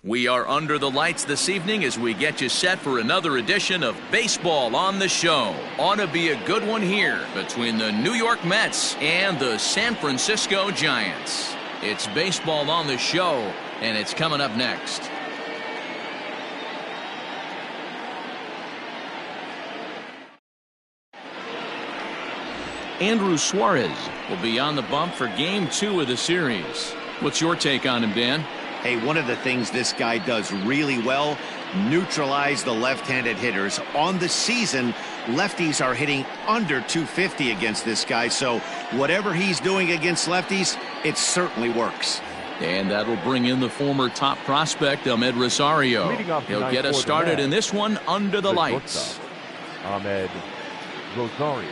We are under the lights this evening as we get you set for another edition of Baseball on the Show. Ought to be a good one here between the New York Mets and the San Francisco Giants. It's Baseball on the Show, and it's coming up next. Andrew Suarez will be on the bump for Game 2 of the series. What's your take on him, Dan? Hey, one of the things this guy does really well, neutralize the left-handed hitters. On the season, lefties are hitting under 250 against this guy, so whatever he's doing against lefties, it certainly works. And that'll bring in the former top prospect, Ahmed Rosario. He'll get us started in this one under the lights. Ahmed Rosario.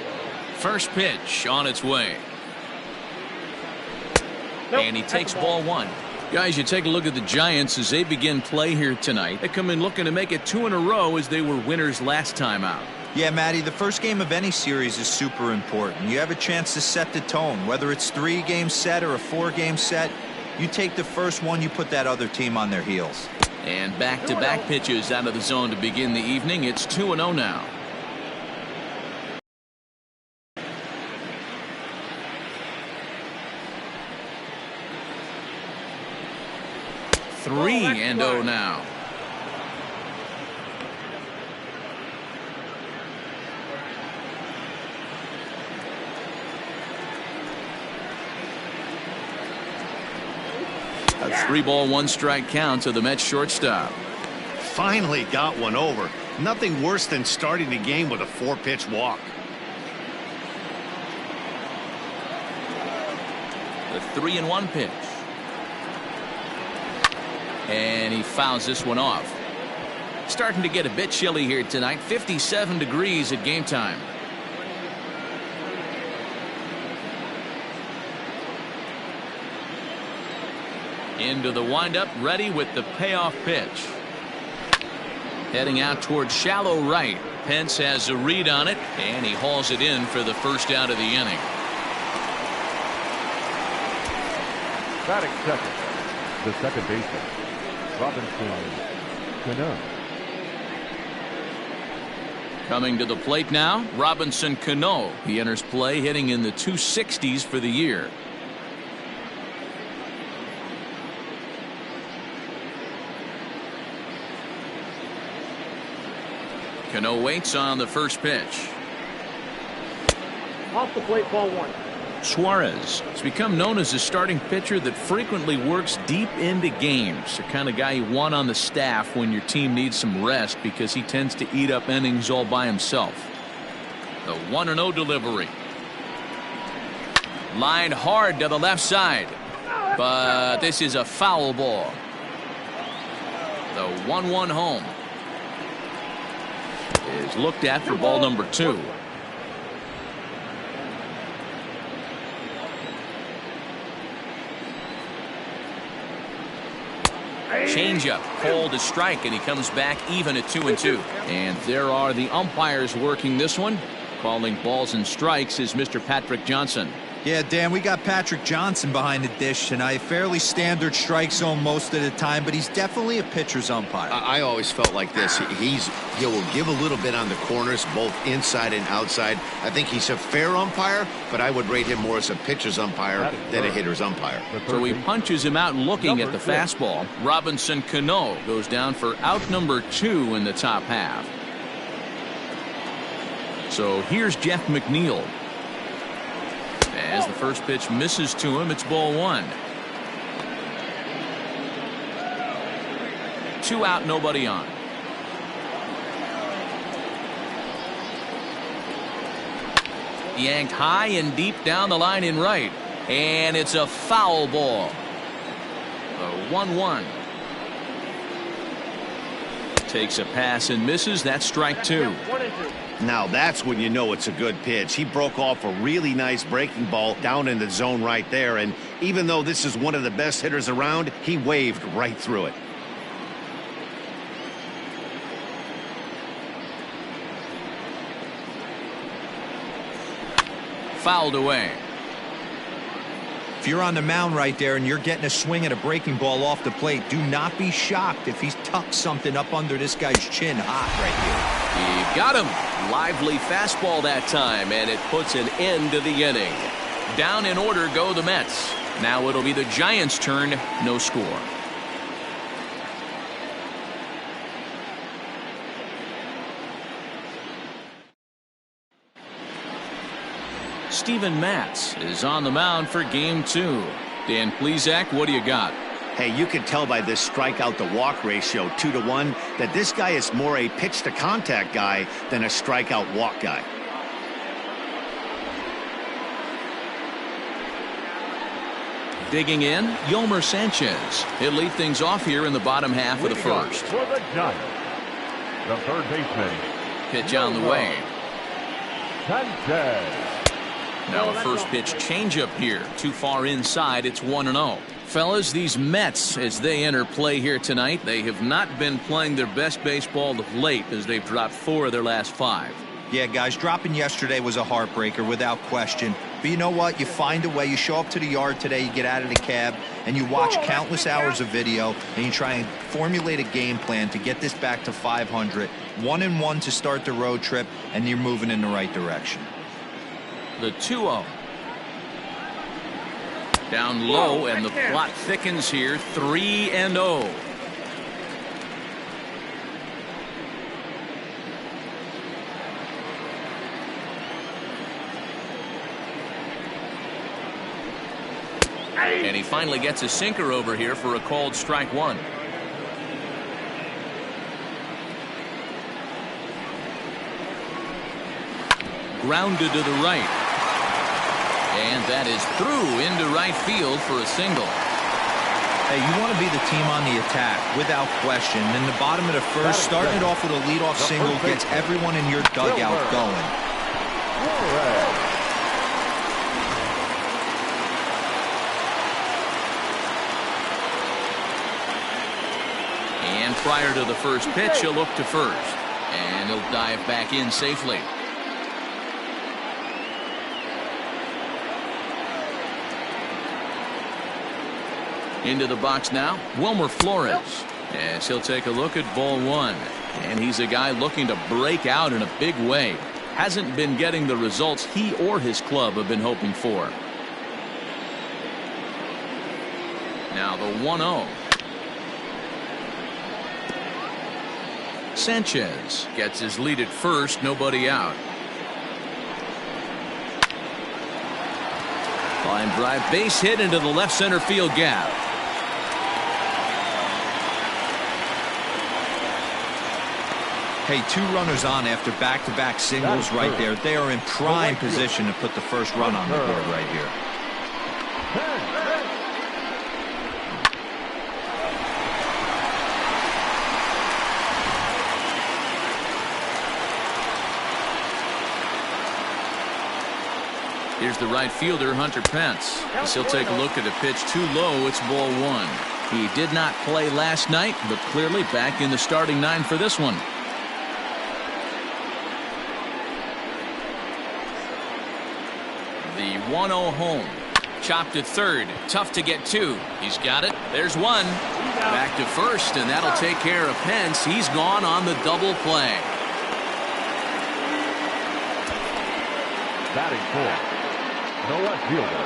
First pitch on its way. And he takes ball one. Guys, you take a look at the Giants as they begin play here tonight. They come in looking to make it 2 in a row as they were winners last time out. Yeah, Matty, the first game of any series is super important. You have a chance to set the tone. Whether it's 3-game set or a 4-game set, you take the first one, you put that other team on their heels. And back-to-back pitches out of the zone to begin the evening. It's 2-0 now. Three and 0 now. A 3-ball 1-strike count to the Mets shortstop. Finally got one over. Nothing worse than starting the game with a 4-pitch walk. The 3-1 pitch. And he fouls this one off. Starting to get a bit chilly here tonight. 57 degrees at game time. Into the windup, ready with the payoff pitch. Heading out towards shallow right. Pence has a read on it, and he hauls it in for the first out of the inning. Batting second, the second baseman, Robinson Cano. Coming to the plate now, Robinson Cano. He enters play hitting in the 260s for the year. Cano waits on the first pitch. Off the plate, ball one. Suarez has become known as a starting pitcher that frequently works deep into games. The kind of guy you want on the staff when your team needs some rest because he tends to eat up innings all by himself. The 1-0 delivery. Lined hard to the left side. But this is a foul ball. The 1-1 home is looked at for ball number 2. Changeup called to strike, and he comes back even at 2-2. And there are the umpires working this one. Calling balls and strikes is Mr. Patrick Johnson. Yeah, Dan, we got Patrick Johnson behind the dish tonight. Fairly standard strike zone most of the time, but he's definitely a pitcher's umpire. I always felt like this. He will give a little bit on the corners, both inside and outside. I think he's a fair umpire, but I would rate him more as a pitcher's umpire than a hitter's umpire. So he punches him out looking at the fastball. Robinson Cano goes down for out number 2 in the top half. So here's Jeff McNeil. As the first pitch misses to him, it's ball 1. 2 out, nobody on. Yanked high and deep down the line in right. And it's a foul ball. The 1-1. Takes a pass and misses. That's strike 2. Now that's when you know it's a good pitch. He broke off a really nice breaking ball down in the zone right there, and even though this is one of the best hitters around, he waved right through it. Fouled away. If you're on the mound right there and you're getting a swing at a breaking ball off the plate, do not be shocked if he's tucked something up under this guy's chin hot right here. He got him. Lively fastball that time, and it puts an end to the inning. Down in order go the Mets. Now it'll be the Giants' turn. No score. Steven Matz is on the mound for game 2. Dan Plesac, what do you got? Hey, you can tell by this strikeout to walk ratio 2-to-1 that this guy is more a pitch to contact guy than a strikeout walk guy. Digging in, Yolmer Sanchez. He'll lead things off here in the bottom half of the first. For the Giants, the third baseman. Pitch on the way. Sanchez. Now a first pitch changeup here. Too far inside. It's 1-0. Fellas, these Mets, as they enter play here tonight, they have not been playing their best baseball of late as they've dropped 4 of their last 5. Yeah, guys, dropping yesterday was a heartbreaker without question. But you know what? You find a way. You show up to the yard today, you get out of the cab, and you watch countless hours of video, and you try and formulate a game plan to get this back to 500. 1-1 to start the road trip, and you're moving in the right direction. The 2-0. Down low, and the plot thickens here. 3-0. And he finally gets a sinker over here for a called strike 1. Grounded to the right. And that is through into right field for a single. Hey, you want to be the team on the attack, without question. In the bottom of the first, starting it off with a leadoff single gets everyone in your dugout going. And prior to the first pitch, he'll look to first. And he'll dive back in safely. Into the box now, Wilmer Flores. As he'll take a look at ball 1. And he's a guy looking to break out in a big way. Hasn't been getting the results he or his club have been hoping for. Now the 1-0. Sanchez gets his lead at first, nobody out. Line drive, base hit into the left center field gap. Hey, 2 runners on after back-to-back singles right there. They are in prime position to put the first run on the board right here. Here's the right fielder, Hunter Pence. As he'll take a look at a pitch too low. It's ball 1. He did not play last night, but clearly back in the starting 9 for this one. The 1-0 home. Chopped to third. Tough to get to. He's got it. There's 1. Back to first, and that'll take care of Pence. He's gone on the double play. Batting 4. The left fielder,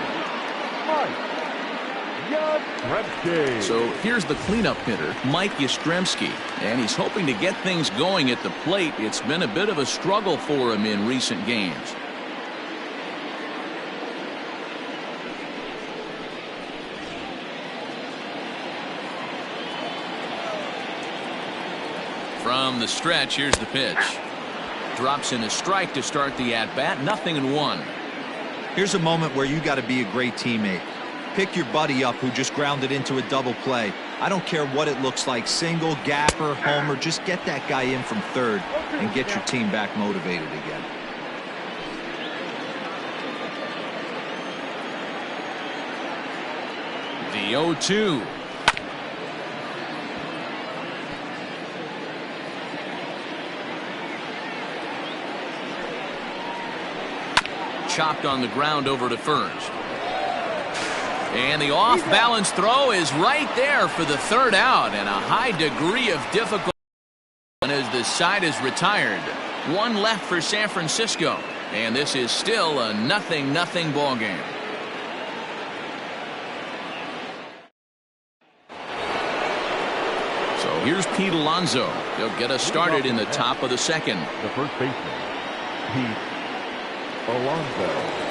Mike Yastrzemski. So here's the cleanup hitter, Mike Yastrzemski, and he's hoping to get things going at the plate. It's been a bit of a struggle for him in recent games. From the stretch, here's the pitch. Drops in a strike to start the at-bat. 0-1. Here's a moment where you got to be a great teammate. Pick your buddy up who just grounded into a double play. I don't care what it looks like, single, gapper, homer, just get that guy in from third and get your team back motivated again. The 0-2. Chopped on the ground over to first. And the off-balance throw is right there for the third out, and a high degree of difficulty as the side is retired. One left for San Francisco, and this is still a 0-0 ball game. So here's Pete Alonso. He'll get us started in the top of the second. The first baseman, Pete Alonso.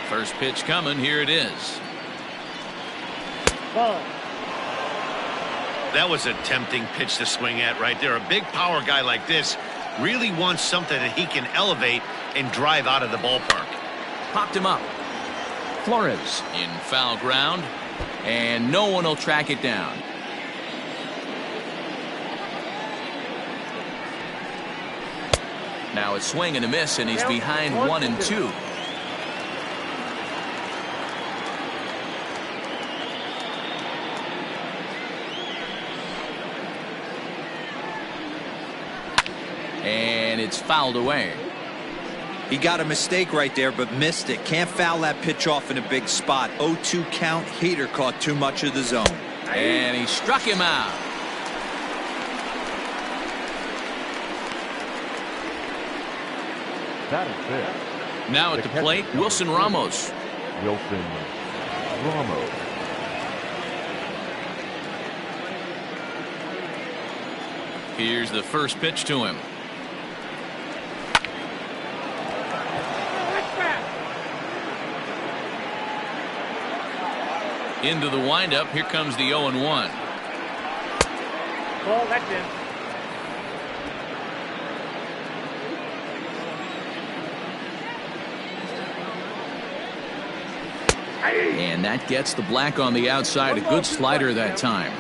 First pitch coming. Here it is. Ball. That was a tempting pitch to swing at right there. A big power guy like this really wants something that he can elevate and drive out of the ballpark. Popped him up. Flores in foul ground, and no one will track it down. Now a swing and a miss, and he's behind 1-2. And it's fouled away. He got a mistake right there, but missed it. Can't foul that pitch off in a big spot. 0-2 count. Hader caught too much of the zone. And he struck him out. That is it. Now at the plate, Wilson Ramos. Wilson Ramos. Here's the first pitch to him. Into the windup. Here comes the 0-1. Ball, that's in. And that gets the black on the outside. A good slider that time.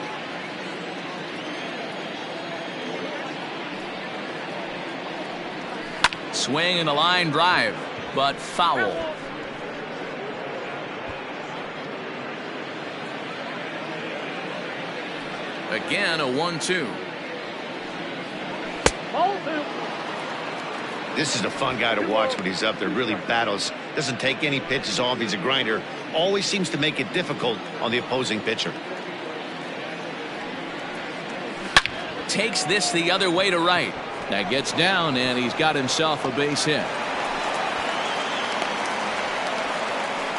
Swing and a line drive, but foul. Again, a 1-2. This is a fun guy to watch when he's up there. Really battles. Doesn't take any pitches off. He's a grinder. Always seems to make it difficult on the opposing pitcher. Takes this the other way to right. That gets down, and he's got himself a base hit.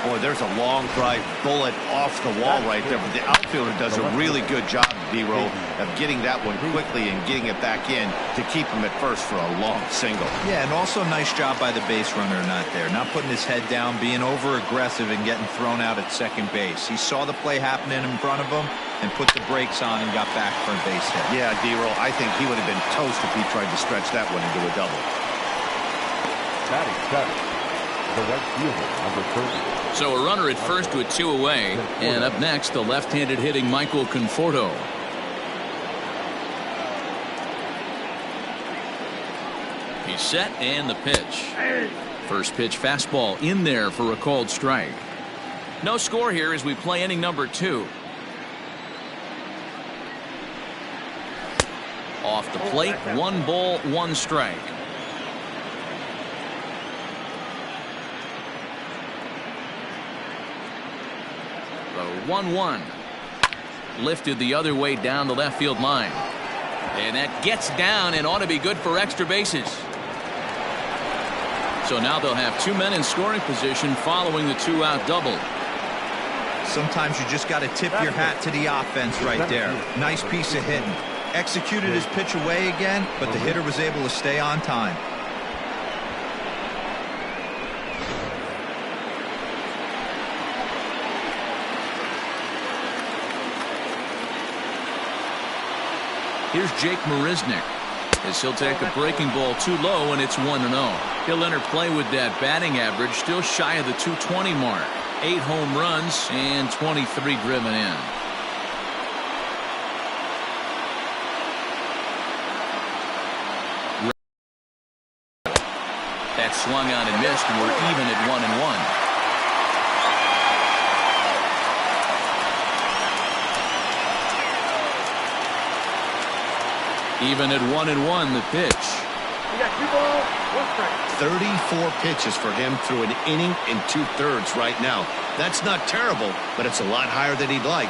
Boy, there's a long drive bullet off the wall right there. But the outfielder does a really good job, D-Roll, of getting that one quickly and getting it back in to keep him at first for a long single. Yeah, and also nice job by the base runner not there. Not putting his head down, being over-aggressive and getting thrown out at second base. He saw the play happening in front of him and put the brakes on and got back for a base hit. Yeah, D-Roll, I think he would have been toast if he tried to stretch that one into a double. Batting seven, the right fielder, number 30. So a runner at first with 2 away. And up next, the left-handed hitting Michael Conforto. He's set, and the pitch. First pitch fastball in there for a called strike. No score here as we play inning number 2. Off the plate, 1 ball, 1 strike. The 1-1. Lifted the other way down the left field line. And that gets down and ought to be good for extra bases. So now they'll have 2 men in scoring position following the 2-out double. Sometimes you just got to tip your hat to the offense right there. Nice piece of hitting. Executed his pitch away again, but the hitter was able to stay on time. Here's Jake Marisnick as he'll take a breaking ball too low, and it's 1-0. He'll enter play with that batting average still shy of the 220 mark. 8 home runs and 23 driven in. That swung on and missed, and we're even at 1-1. Even at 1-1, the pitch. You got 2 balls, 1 strike. 34 pitches for him through an inning and 2/3 right now. That's not terrible, but it's a lot higher than he'd like.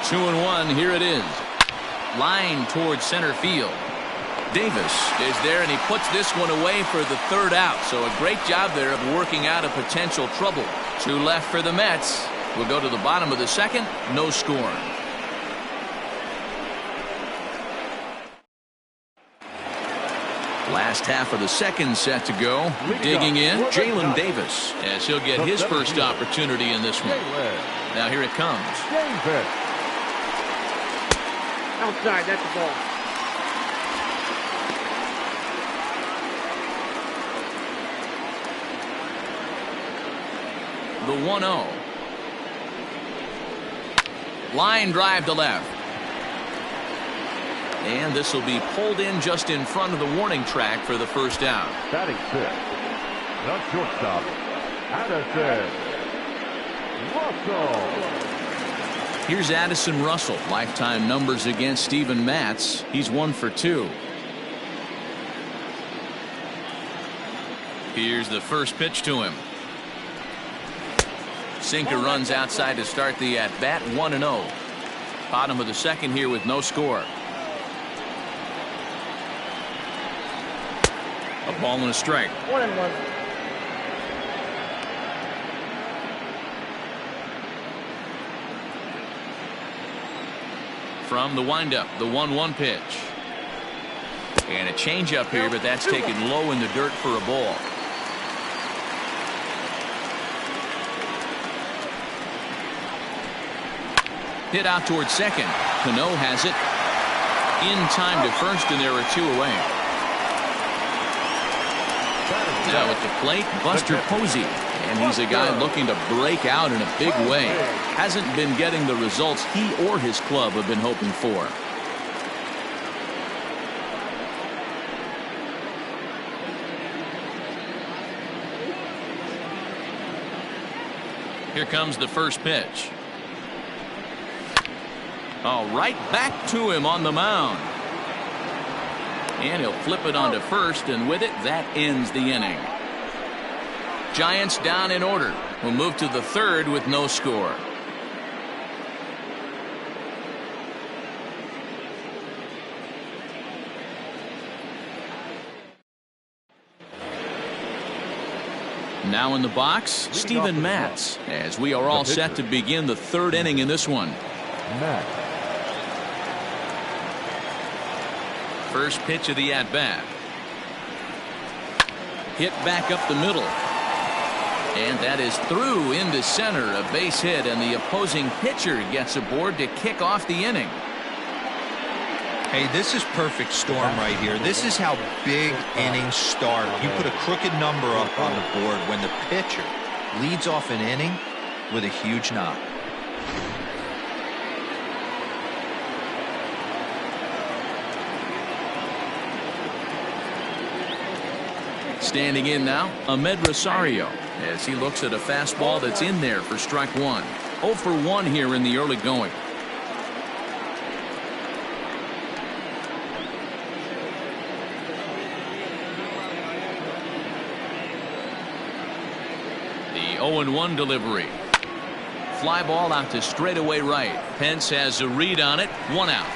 Two and one, here it is. Line towards center field. Davis is there, and he puts this one away for the 3rd out. So a great job there of working out a potential trouble. 2 left for the Mets. We'll go to the bottom of the 2nd. No score. Last half of the 2nd set to go. Digging in, Jalen Davis, as he'll get his first opportunity in this one. Now here it comes. Davis. Outside, that's the ball. The 1-0. Line drive to left. And this will be pulled in just in front of the warning track for the 1st out. Batting 5th. The shortstop, Addison Russell. Here's Addison Russell. Lifetime numbers against Steven Matz. He's 1 for 2. Here's the first pitch to him. Sinker runs outside to start the at-bat. 1-0. Bottom of the 2nd here with no score. A ball and a strike. 1-1. From the windup, the 1-1 pitch. And a changeup here, but that's taken low in the dirt for a ball. Hit out towards second. Cano has it. In time to first, and there are 2 away. Now at the plate, Buster Posey. And he's a guy looking to break out in a big way. Hasn't been getting the results he or his club have been hoping for. Here comes the first pitch. Oh, right back to him on the mound. And he'll flip it onto first, and with it, that ends the inning. Giants down in order. We'll move to the 3rd with no score. Now in the box, Steven Matz, as we are all set to begin the 3rd inning in this one. Matz. First pitch of the at-bat. Hit back up the middle. And that is through into center, a base hit, and the opposing pitcher gets aboard to kick off the inning. Hey, this is perfect storm right here. This is how big innings start. You put a crooked number up on the board when the pitcher leads off an inning with a huge knock. Standing in now, Ahmed Rosario, as he looks at a fastball that's in there for strike 1. 0 for 1 here in the early going. The 0-1 delivery. Fly ball out to straightaway right. Pence has a read on it. 1 out.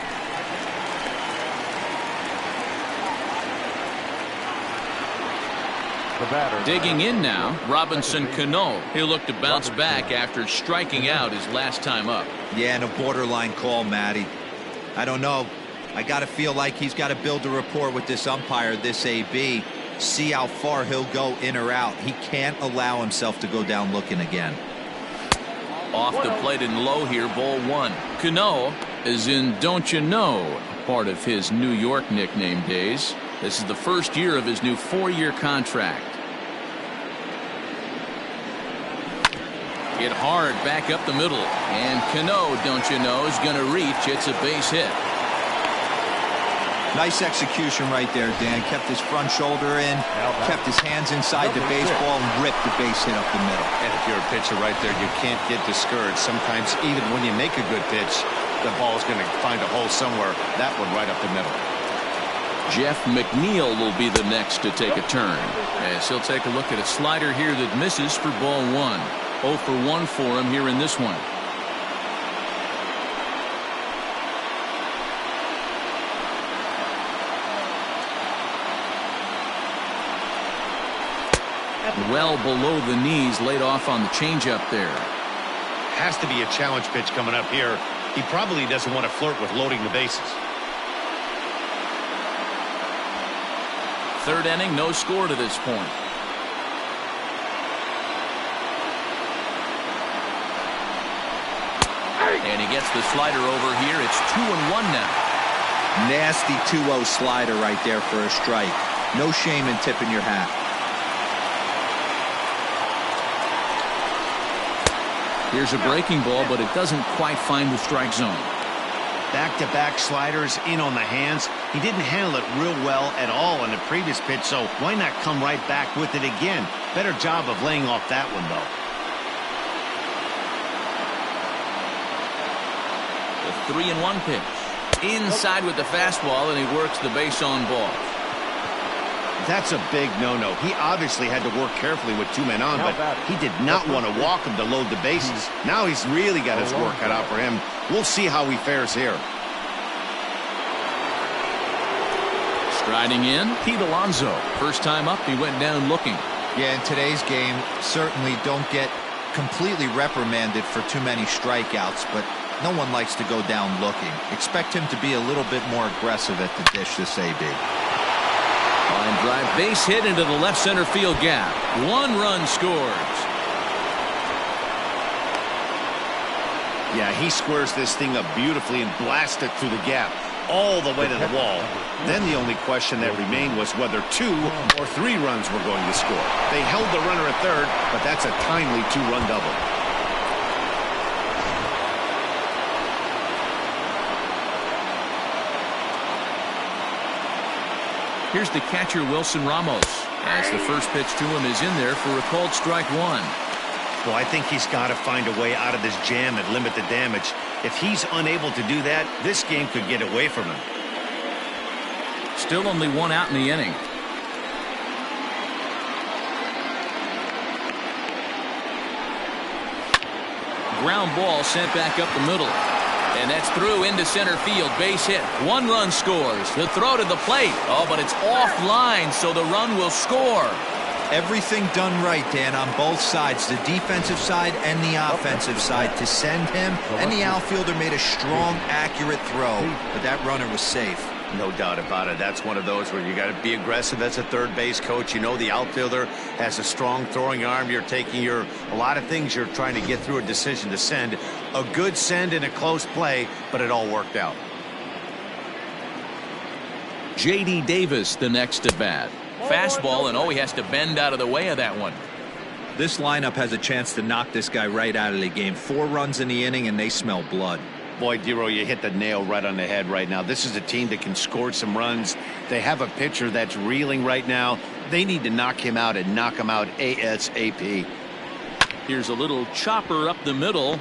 Digging in now, Robinson Cano. He'll look to bounce back after striking out his last time up. Yeah, and a borderline call, Matty. I don't know. I got to feel like he's got to build a rapport with this umpire, this AB. See how far he'll go in or out. He can't allow himself to go down looking again. Off the plate and low here, ball 1. Cano is in Don't You Know, part of his New York nickname days. This is the first year of his new 4-year contract. Hit hard back up the middle. And Cano, Don't You Know, is going to reach. It's a base hit. Nice execution right there, Dan. Kept his front shoulder in, kept his hands inside the baseball, and ripped the base hit up the middle. And if you're a pitcher right there, you can't get discouraged. Sometimes even when you make a good pitch, the ball's going to find a hole somewhere. That one right up the middle. Jeff McNeil will be the next to take a turn, as he'll take a look at a slider here that misses for ball one. 0 for 1 for him here in this one. Well below the knees, laid off on the changeup there. Has to be a challenge pitch coming up here. He probably doesn't want to flirt with loading the bases. Third inning, no score to this point. And he gets the slider over here. It's 2-1 now. Nasty 2-0 slider right there for a strike. No shame in tipping your hat. Here's a breaking ball, but it doesn't quite find the strike zone. Back-to-back sliders in on the hands. He didn't handle it real well at all on the previous pitch, so why not come right back with it again? Better job of laying off that one, though. The 3-1 pitch. Inside with the fastball, and he works the base on ball. That's a big no-no. He obviously had to work carefully with 2 men on, but he did not want to walk him to load the bases. Now he's really got his work cut out for him. We'll see how he fares here. Striding in, Pete Alonso. First time up, he went down looking. Yeah, in today's game, certainly don't get completely reprimanded for too many strikeouts, but no one likes to go down looking. Expect him to be a little bit more aggressive at the dish this AB. Line drive, base hit into the left center field gap. 1 run scores. Yeah, he squares this thing up beautifully and blasts it through the gap all the way to the wall. Then the only question that remained was whether 2 or 3 runs were going to score. They held the runner at third, but that's a timely 2-run double. Here's the catcher, Wilson Ramos, as the first pitch to him is in there for a called strike 1. Well, I think he's got to find a way out of this jam and limit the damage. If he's unable to do that, this game could get away from him. Still only 1 out in the inning. Ground ball sent back up the middle. And that's through into center field. Base hit. 1 run scores. The throw to the plate. Oh, but it's offline, so the run will score. Everything done right, Dan, on both sides, the defensive side and the offensive side, to send him, and the outfielder made a strong, accurate throw, but that runner was safe. No doubt about it. That's one of those where you got to be aggressive as a third base coach. You know the outfielder has a strong throwing arm. You're taking a lot of things you're trying to get through a decision to send. A good send in a close play, but it all worked out. J.D. Davis the next at bat. Fastball, and he has to bend out of the way of that one. This lineup has a chance to knock this guy right out of the game. 4 runs in the inning, and they smell blood. Boy, Dero, you hit the nail right on the head right now. This is a team that can score some runs. They have a pitcher that's reeling right now. They need to knock him out and knock him out ASAP. Here's a little chopper up the middle.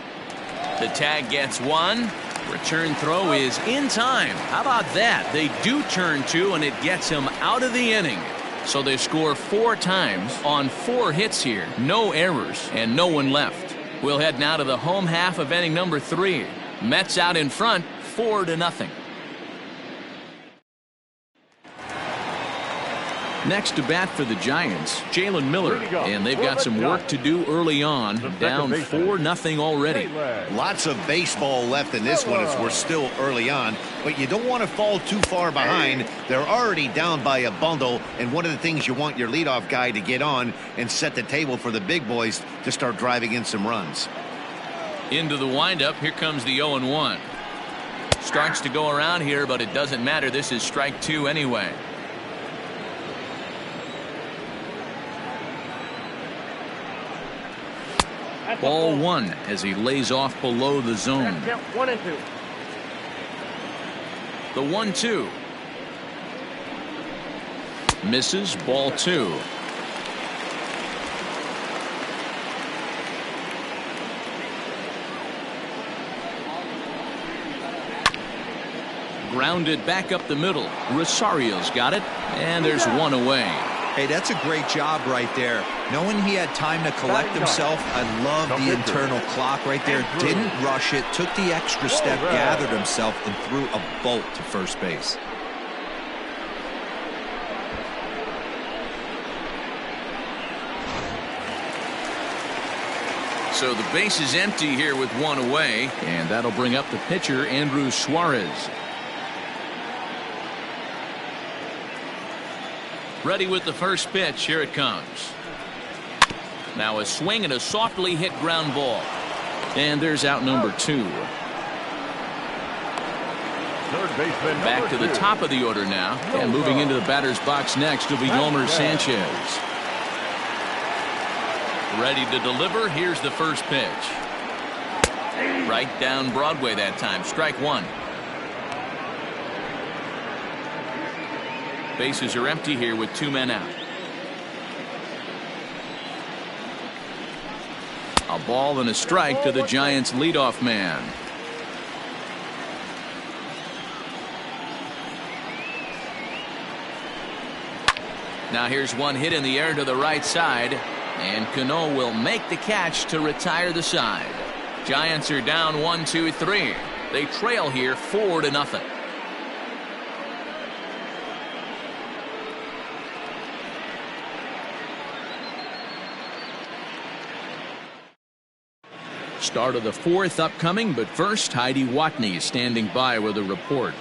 The tag gets 1. Return throw is in time. How about that? They do turn 2, and it gets him out of the inning. So they score 4 times on 4 hits here. No errors and no one left. We'll head now to the home half of inning number 3. Mets out in front, 4-0. Next to bat for the Giants, Jalen Miller, and they've got some work to do early on, down 4-0 already. Lots of baseball left in this one as we're still early on, but you don't want to fall too far behind. They're already down by a bundle, and one of the things you want your leadoff guy to get on and set the table for the big boys to start driving in some runs. Into the windup, here comes the 0-1. Starts to go around here, but it doesn't matter. This is strike 2 anyway. Ball 1 as he lays off below the zone. 1 and 2. The 1-2. Misses, ball 2. Grounded back up the middle. Rosario's got it, and there's one away. Hey, that's a great job right there. Knowing he had time to collect himself, I love the internal clock right there. Didn't rush it, took the extra step, gathered himself, and threw a bolt to first base. So the base is empty here with one away, and that'll bring up the pitcher, Andrew Suarez. Ready with the first pitch. Here it comes. Now a swing and a softly hit ground ball. And there's out number 2. Third baseman Back to the top of the order now. And moving into the batter's box next will be Yolmer Sanchez. Ready to deliver. Here's the first pitch. Right down Broadway that time. Strike 1. Bases are empty here with 2 men out. A ball and a strike to the Giants leadoff man. Now here's one hit in the air to the right side, and Cano will make the catch to retire the side. Giants are down 1-2-3. They trail here 4-0. Start of the 4th upcoming, but first Heidi Watney standing by with a report.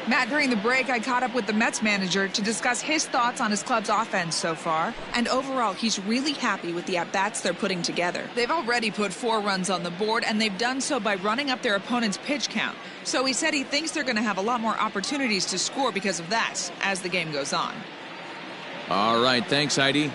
Matt, during the break, I caught up with the Mets manager to discuss his thoughts on his club's offense so far. And overall, he's really happy with the at-bats they're putting together. They've already put 4 runs on the board, and they've done so by running up their opponent's pitch count. So he said he thinks they're going to have a lot more opportunities to score because of that as the game goes on. All right, thanks, Heidi.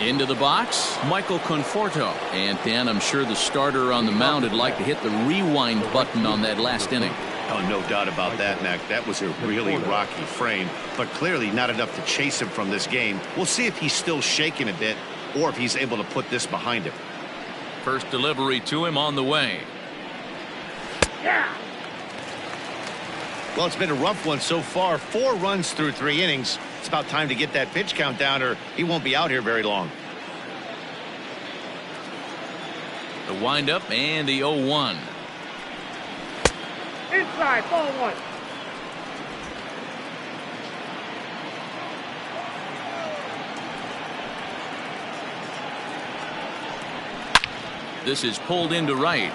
Into the box, Michael Conforto. And Dan, I'm sure the starter on the mound would like to hit the rewind button on that last inning. Oh, no doubt about that, Mac. That was a really rocky frame, but clearly not enough to chase him from this game. We'll see if he's still shaking a bit or if he's able to put this behind him. First delivery to him on the way. Well, it's been a rough one so far. 4 runs through 3 innings. It's about time to get that pitch count down or he won't be out here very long. The windup and the 0-1. Inside, ball 1. This is pulled into right.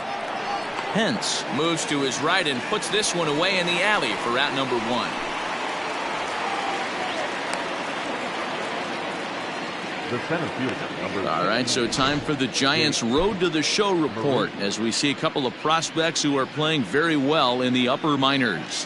Hence moves to his right and puts this one away in the alley for out number 1. The center fielder, number All right, so time for the Giants Road to the Show report as we see a couple of prospects who are playing very well in the upper minors.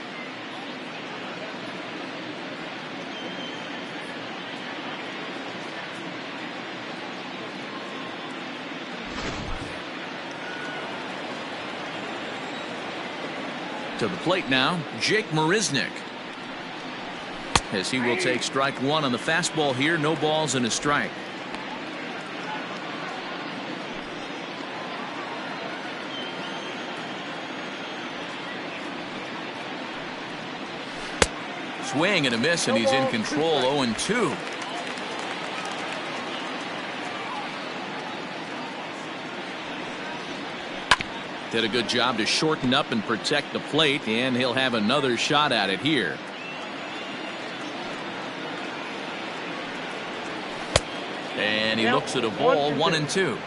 To the plate now, Jake Marisnick. As he will take strike 1 on the fastball here. No balls and a strike. Swing and a miss, and he's in control. 0-2. Did a good job to shorten up and protect the plate, and he'll have another shot at it here. And he looks at a ball. 1-2.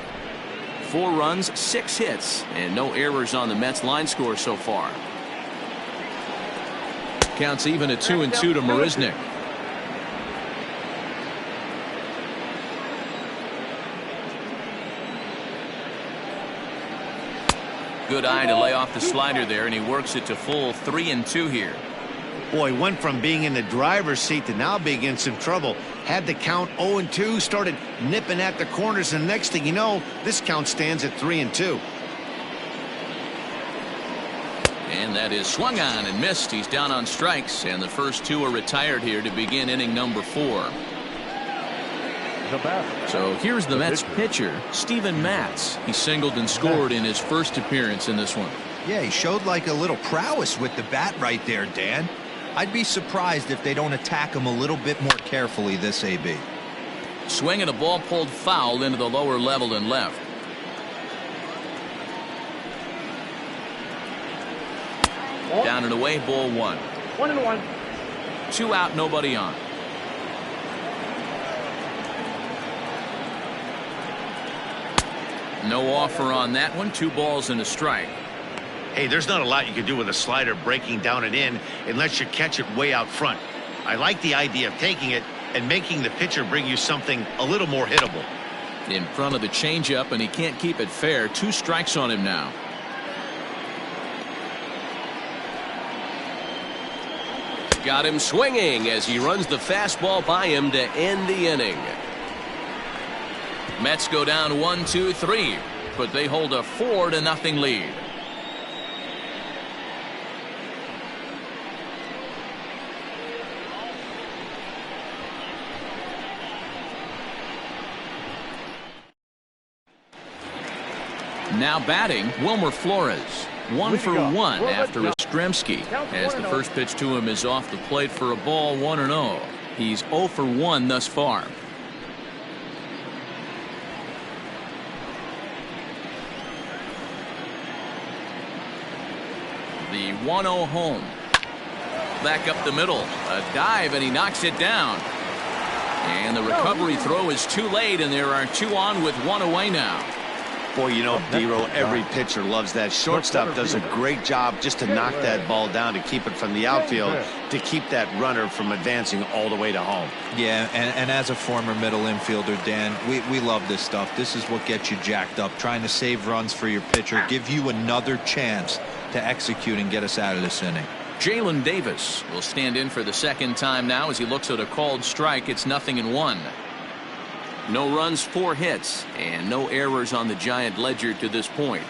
4 runs, 6 hits, and no errors on the Mets line score so far. Counts even at 2-2 to Marisnick. Good eye to lay off the slider there, and he works it to full 3-2 here. Boy, went from being in the driver's seat to now being in some trouble. Had the count 0-2, started nipping at the corners, and next thing you know, this count stands at 3-2. And that is swung on and missed. He's down on strikes, and the first two are retired here to begin inning number 4. So here's the Mets pitcher, Steven Matz. He singled and scored in his first appearance in this one. Yeah, he showed like a little prowess with the bat right there, Dan. I'd be surprised if they don't attack him a little bit more carefully this AB. Swing and a ball pulled foul into the lower level and left. Down and away, ball 1. 1-1. 2 out, nobody on. No offer on that one. 2 balls and a strike. Hey, there's not a lot you can do with a slider breaking down and in unless you catch it way out front. I like the idea of taking it and making the pitcher bring you something a little more hittable. In front of the changeup, and he can't keep it fair. 2 strikes on him now. Got him swinging as he runs the fastball by him to end the inning. Mets go down 1-2-3, but they hold a 4-0 lead. Now batting, Wilmer Flores. 1 for 1 after Yastrzemski, as the first pitch to him is off the plate for a ball, 1-0. He's 0 for 1 thus far. The 1-0 home. Back up the middle. A dive, and he knocks it down. And the recovery throw is too late, and there are 2 on with 1 away now. Boy, you know, D-Row, every pitcher loves that. Shortstop does a great job just to knock that ball down to keep it from the outfield, to keep that runner from advancing all the way to home. Yeah, and as a former middle infielder, Dan, we love this stuff. This is what gets you jacked up, trying to save runs for your pitcher, give you another chance to execute and get us out of this inning. Jalen Davis will stand in for the second time now as he looks at a called strike. It's 0-1. No runs, 4 hits, and no errors on the Giant ledger to this point.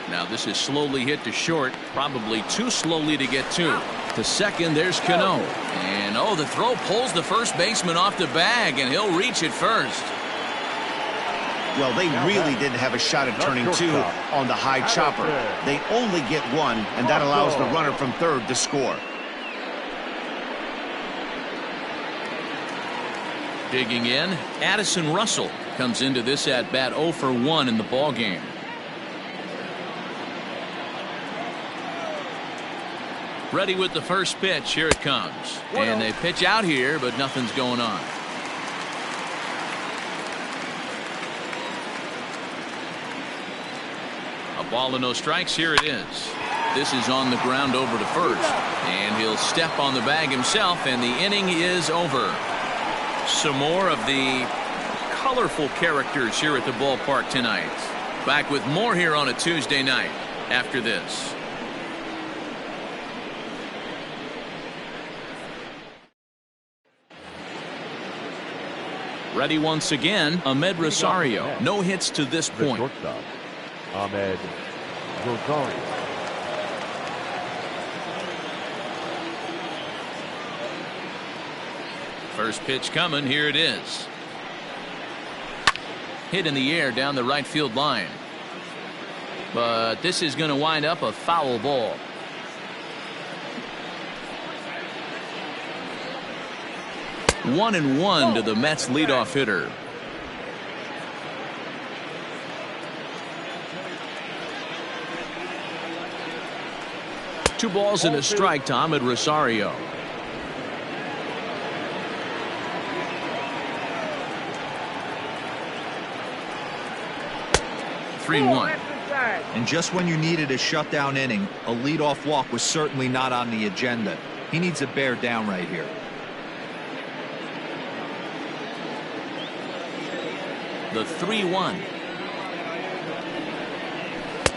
Now this is slowly hit to short, probably too slowly to get to. To second, there's Cano. And oh, the throw pulls the first baseman off the bag, and he'll reach it first. Well, they really didn't have a shot at turning 2 on the high chopper. They only get 1, and that allows the runner from third to score. Digging in, Addison Russell comes into this at bat 0 for 1 in the ball game. Ready with the first pitch. Here it comes. And they pitch out here, but nothing's going on. A ball and no strikes. Here it is. This is on the ground over to first. And he'll step on the bag himself, and the inning is over. Some more of the colorful characters here at the ballpark tonight. Back with more here on a Tuesday night after this. Ready once again, Ahmed Rosario. No hits to this point. Shortstop, Ahmed Rosario. First pitch coming. Here it is. Hit in the air down the right field line. But this is going to wind up a foul ball. One and one to the Mets leadoff hitter. Two balls and a strike to Ahmed Rosario. And just when you needed a shutdown inning, a leadoff walk was certainly not on the agenda. He needs to bear down right here. The 3-1.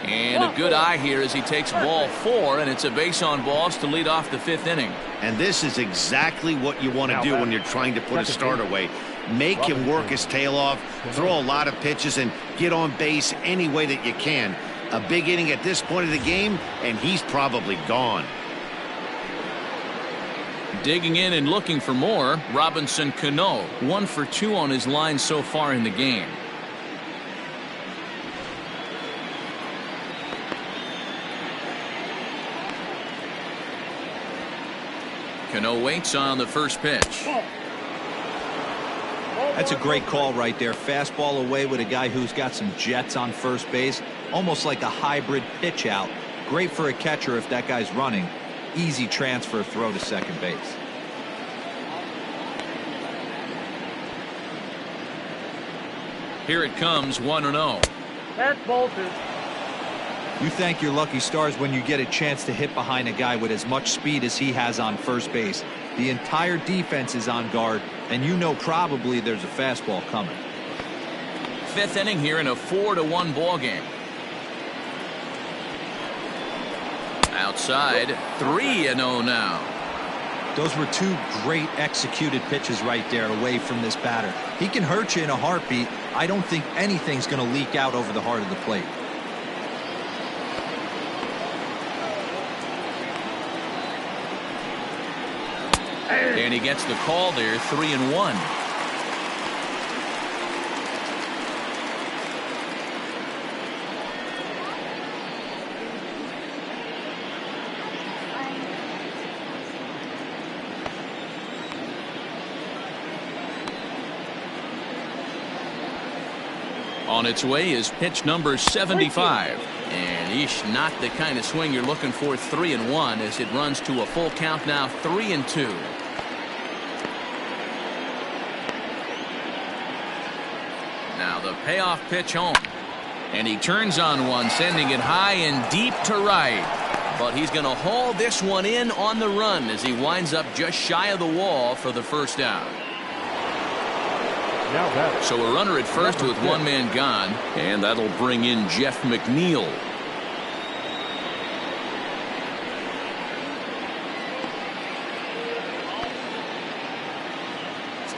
And a good eye here as he takes ball 4, and it's a base on balls to lead off the 5th inning. And this is exactly what you want to do when you're trying to put a start away. Make him work his tail off, throw a lot of pitches, and get on base any way that you can. A big inning at this point of the game, and he's probably gone. Digging in and looking for more, Robinson Cano, 1 for 2 on his line so far in the game. Cano waits on the first pitch. That's a great call right there. Fastball away with a guy who's got some jets on first base. Almost like a hybrid pitch out. Great for a catcher if that guy's running. Easy transfer throw to second base. Here it comes, 1-0. That's bolted. You thank your lucky stars when you get a chance to hit behind a guy with as much speed as he has on first base. The entire defense is on guard, and you know probably there's a fastball coming. 5th inning here in a 4-1 ball game. Outside, 3-0 now. Those were 2 great executed pitches right there away from this batter. He can hurt you in a heartbeat. I don't think anything's going to leak out over the heart of the plate. And he gets the call there, 3-1. On its way is pitch number 75. And not the kind of swing you're looking for. 3-1 as it runs to a full count now, 3-2. Now the payoff pitch home. And he turns on one, sending it high and deep to right. But he's going to haul this one in on the run as he winds up just shy of the wall for the first out. So a runner at first with 1 man gone, and that'll bring in Jeff McNeil.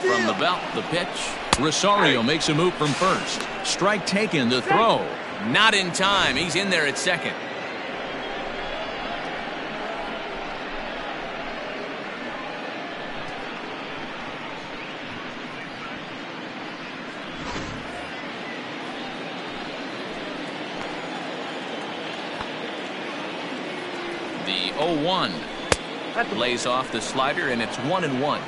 From the belt, the pitch. Rosario makes a move from first. Strike taken, the throw. Not in time. He's in there at second. The 0-1 lays off the slider, and it's 1-1.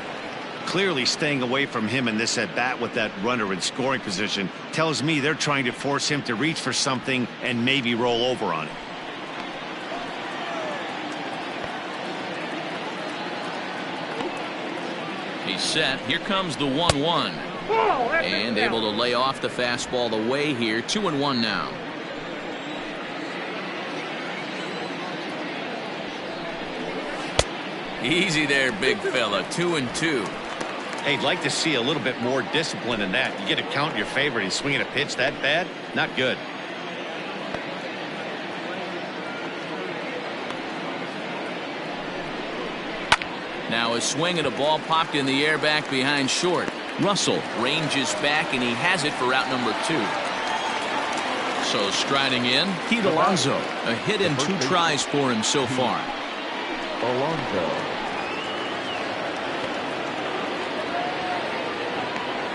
Clearly staying away from him in this at bat with that runner in scoring position tells me they're trying to force him to reach for something and maybe roll over on it. He's set. Here comes the 1-1. And able to lay off the fastball away here. 2-1 now. Easy there, big fella. 2-2. Hey, I'd like to see a little bit more discipline in that. You get a count in your favor and he's swinging a pitch that bad? Not good. Now a swing at a ball popped in the air back behind short. Russell ranges back, and he has it for out number 2. So striding in, Pete Alonso. A hit and 2 tries for him so far. Alonso.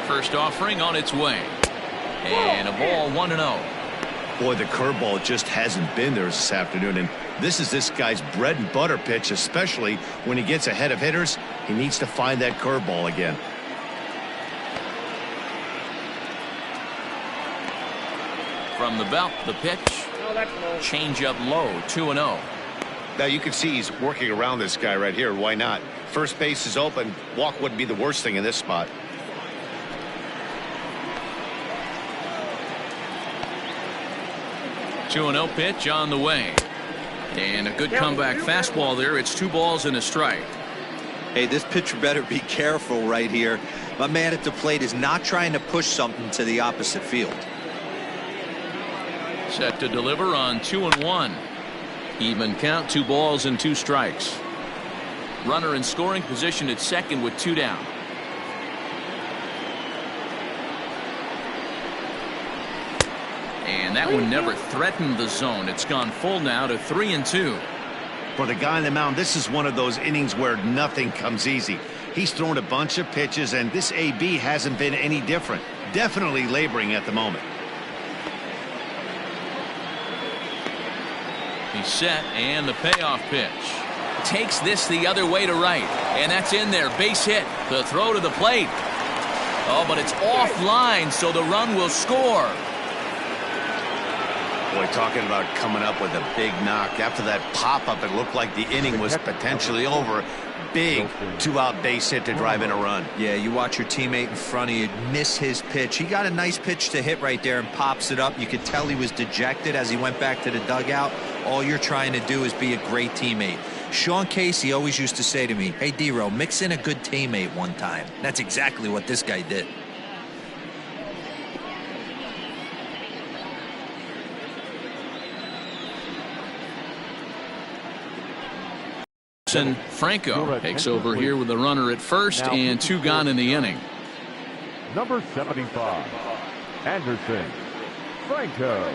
First offering on its way. And a ball, 1-0. Boy, the curveball just hasn't been there this afternoon, and this is this guy's bread and butter pitch, especially when he gets ahead of hitters. He needs to find that curveball again. From the belt, the pitch. Change up low, 2-0. Now you can see he's working around this guy right here. Why not? First base is open. Walk wouldn't be the worst thing in this spot. 2-0 pitch on the way. And a good comeback fastball there. It's 2 balls and a strike. Hey, this pitcher better be careful right here. My man at the plate is not trying to push something to the opposite field. Set to deliver on 2-1. Even count, 2 balls and 2 strikes. Runner in scoring position at second with 2 down. And And that one never threatened the zone. It's gone full now to 3-2. For the guy on the mound, this is one of those innings where nothing comes easy. He's thrown a bunch of pitches, and this AB hasn't been any different. Definitely laboring at the moment. He's set, and the payoff pitch. Takes this the other way to right. And that's in there. Base hit. The throw to the plate. Oh, but it's offline, so the run will score. Boy, talking about coming up with a big knock. After that pop-up, it looked like the inning was potentially over. Big two-out base hit to drive in a run. Yeah, you watch your teammate in front of you miss his pitch. He got a nice pitch to hit right there and pops it up. You could tell he was dejected as he went back to the dugout. All you're trying to do is be a great teammate. Sean Casey always used to say to me, hey, D-Row, mix in a good teammate one time. That's exactly what this guy did. Franco takes over here with a runner at first and 2 gone in the inning. Number 75, Anderson, Franco.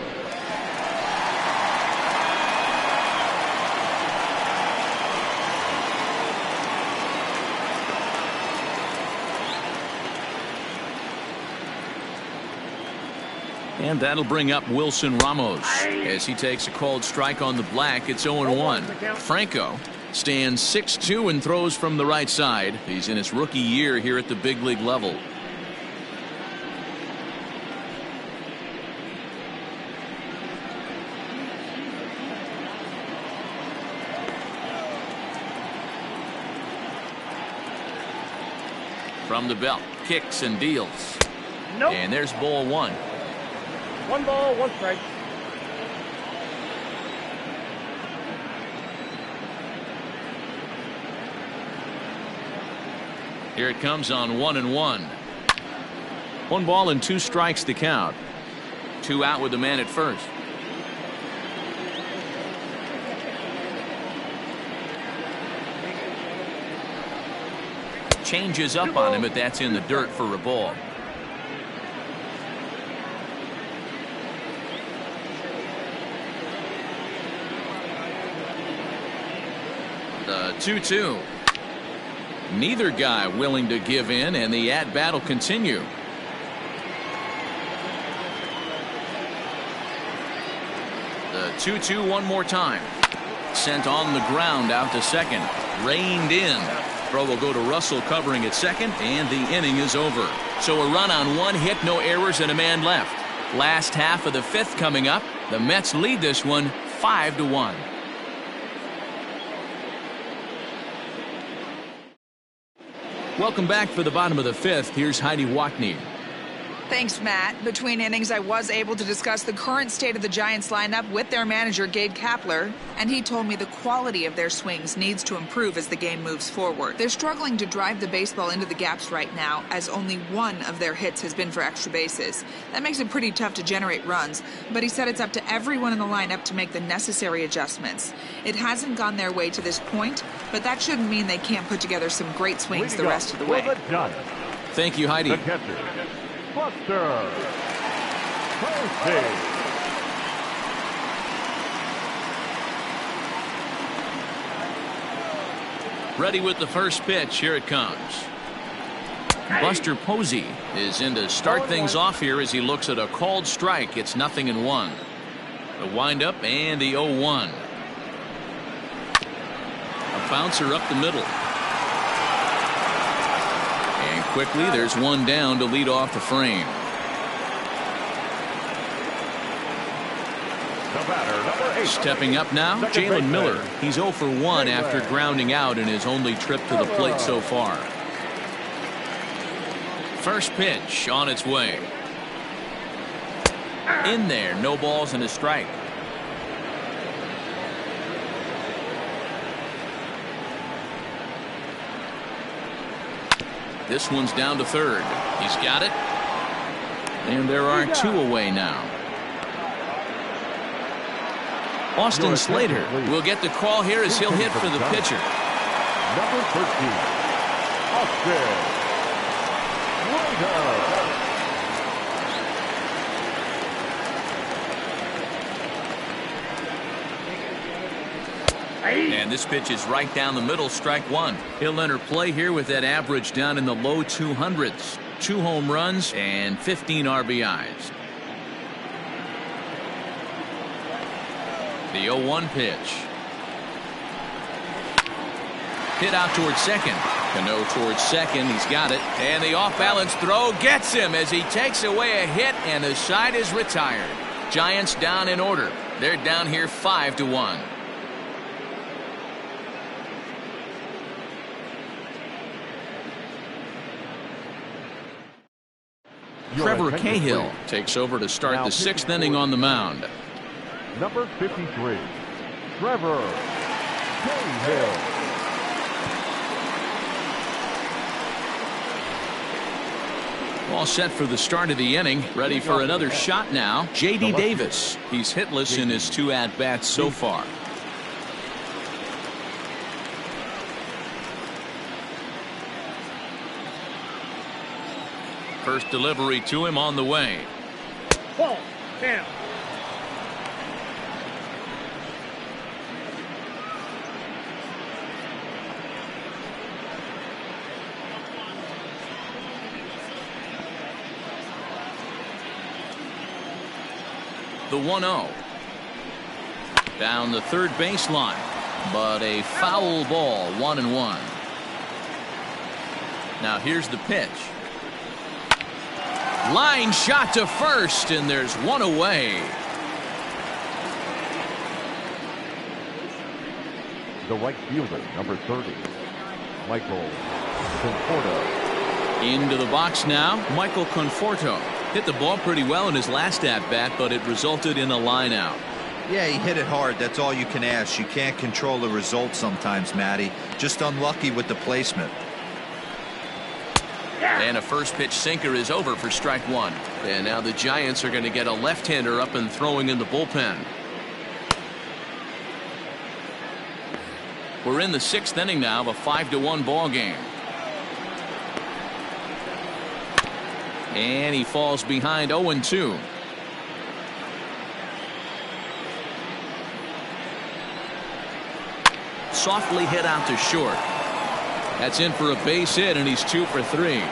And that'll bring up Wilson Ramos as he takes a called strike on the black. It's 0-1. Franco stands 6'2" and throws from the right side. He's in his rookie year here at the big league level. From the belt, kicks and deals. Nope. And there's ball 1. 1 ball, 1 strike. Here it comes on 1-1. 1 ball and 2 strikes to count. 2 out with the man at first. Changes up on him, but that's in the dirt for a ball. The 2-2. Neither guy willing to give in, and the at-bat will continue. The 2-2 one more time. Sent on the ground out to second. Reined in. Throw will go to Russell covering at second, and the inning is over. So a run on 1 hit, no errors, and a man left. Last half of the 5th coming up. The Mets lead this one 5-1. Welcome back for the bottom of the 5th. Here's Heidi Watney. Thanks, Matt. Between innings, I was able to discuss the current state of the Giants lineup with their manager, Gabe Kapler, and he told me the quality of their swings needs to improve as the game moves forward. They're struggling to drive the baseball into the gaps right now, as only 1 of their hits has been for extra bases. That makes it pretty tough to generate runs, but he said it's up to everyone in the lineup to make the necessary adjustments. It hasn't gone their way to this point, but that shouldn't mean they can't put together some great swings the rest of the way. Thank you, Heidi. The catcher, Buster Posey. Ready with the first pitch. Here it comes. Buster Posey is in to start things off here as he looks at a called strike. It's 0-1. The windup and the 0-1. A bouncer up the middle. And quickly there's 1 down to lead off the frame. Stepping up now, Jalen Miller. He's 0 for 1 after grounding out in his only trip to the plate so far. First pitch on its way. In there, no balls and a strike. This one's down to third. He's got it. And there are 2 away now. Austin Slater will get the call here as he'll hit for the pitcher. Number 13, Austin Slater. And this pitch is right down the middle, strike one. He'll enter play here with that average down in the low 200s. 2 home runs and 15 RBIs. The 0-1 pitch. Hit out towards second. Cano towards second. He's got it. And the off-balance throw gets him as he takes away a hit, and the side is retired. Giants down in order. They're down here 5-1. Trevor Cahill takes over to start the 6th inning on the mound. Number 53, Trevor Cahill. All set for the start of the inning. Ready for another shot now. J.D. Davis. He's hitless in his 2 at-bats so far. First delivery to him on the way. Ball, down. The 1-0. Down the third baseline, but a foul ball, 1-1. Now here's the pitch. Line shot to first, and there's one away. The right fielder, number 30, Michael Conforto. Into the box now, Michael Conforto. Hit the ball pretty well in his last at-bat, but it resulted in a line out. Yeah, he hit it hard. That's all you can ask. You can't control the result sometimes, Matty. Just unlucky with the placement. And a first pitch sinker is over for strike one. And now the Giants are going to get a left-hander up and throwing in the bullpen. We're in the 6th inning now of a 5-1 ball game. And he falls behind 0-2. Softly hit out to short. That's in for a base hit, and he's 2 for 3.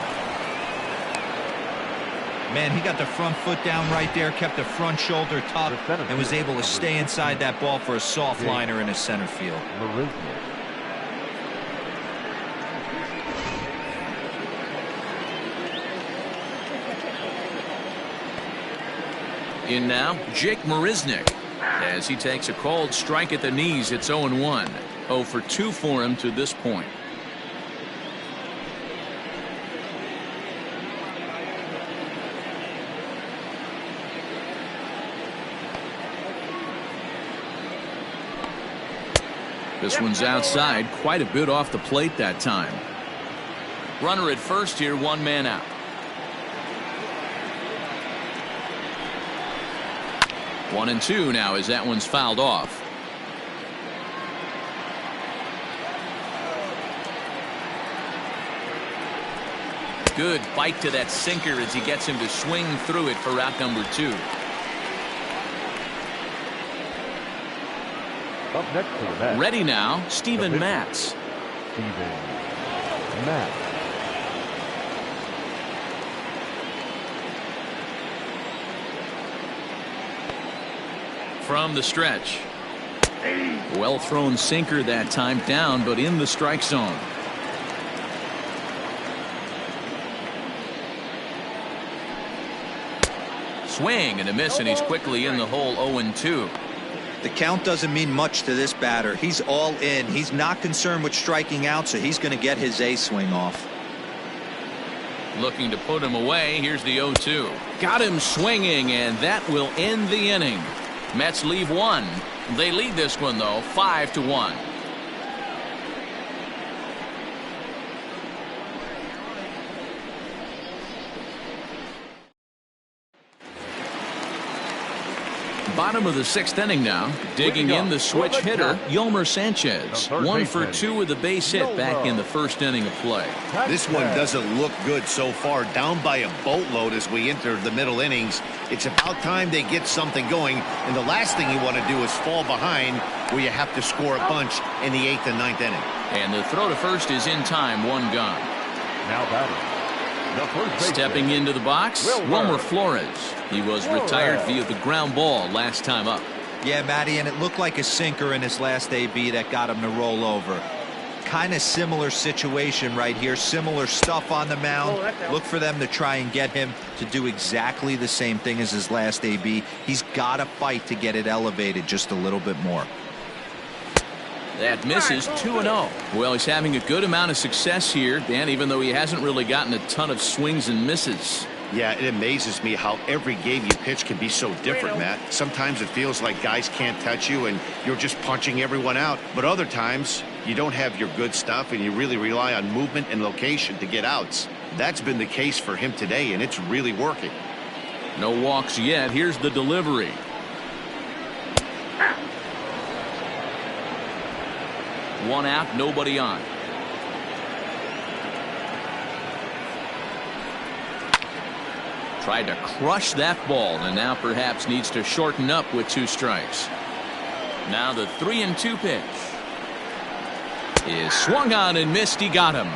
Man, he got the front foot down right there, kept the front shoulder tucked, and was able to stay inside that ball for a soft liner in his center field. In now, Jake Marisnick. As he takes a called strike at the knees, it's 0-1. 0 for 2 for him to this point. This one's outside, quite a bit off the plate that time. Runner at first here, 1 man out. One and two now as that one's fouled off. Good bite to that sinker as he gets him to swing through it for out number 2. Up next to the bat. Ready now, Steven Matz. Steven Matz. From the stretch. Well thrown sinker that time, down but in the strike zone. Swing and a miss, and he's quickly in the hole. 0-2. The count doesn't mean much to this batter. He's all in. He's not concerned with striking out, so he's going to get his A swing off. Looking to put him away. Here's the 0-2. Got him swinging, and that will end the inning. Mets leave one. They lead this one, though, 5-1. Bottom of the 6th inning now. Digging in the switch hitter, Yolmer Sanchez. 1 for 2 with a base hit back in the 1st inning of play. This one doesn't look good so far. Down by a boatload as we enter the middle innings. It's about time they get something going. And the last thing you want to do is fall behind where you have to score a bunch in the 8th and 9th inning. And the throw to first is in time. 1 gone. Now batting. The first baseman. Stepping into the box, Wilmer Flores. He was retired via the ground ball last time up. Yeah, Matty, and it looked like a sinker in his last AB that got him to roll over. Kind of similar situation right here. Similar stuff on the mound. Look for them to try and get him to do exactly the same thing as his last AB. He's got to fight to get it elevated just a little bit more. That misses. 2-0. Well, he's having a good amount of success here, Dan, even though he hasn't really gotten a ton of swings and misses. Yeah, it amazes me how every game you pitch can be so different, Matt. Sometimes it feels like guys can't touch you and you're just punching everyone out. But other times you don't have your good stuff and you really rely on movement and location to get outs. That's been the case for him today, and it's really working. No walks yet. Here's the delivery. One out, nobody on. Tried to crush that ball, and now perhaps needs to shorten up with 2 strikes. Now the 3-2 pitch is swung on and missed. He got him.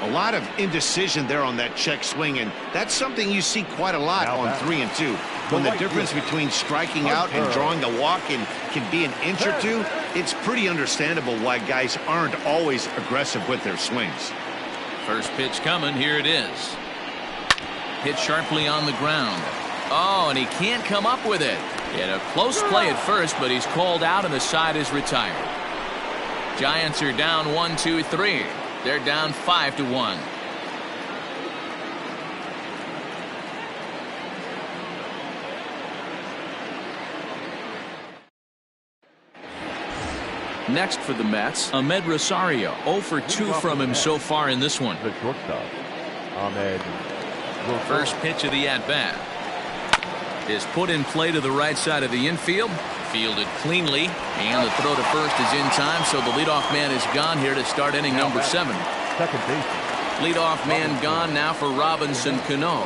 A lot of indecision there on that check swing, and that's something you see quite a lot on 3-2. When the difference between striking out and drawing a walk can be an inch or two, it's pretty understandable why guys aren't always aggressive with their swings. First pitch coming. Here it is. Hit sharply on the ground. Oh, and he can't come up with it. He had a close play at first, but he's called out and the side is retired. Giants are down 1-2-3. They're down 5-1. Next for the Mets, Ahmed Rosario. 0 for 2 from him so far in this one. The shortstop, Ahmed. First pitch of the at-bat is put in play to the right side of the infield. Fielded cleanly, and the throw to first is in time, so the leadoff man is gone here to start inning number 7. Second base. Leadoff man gone now for Robinson Cano.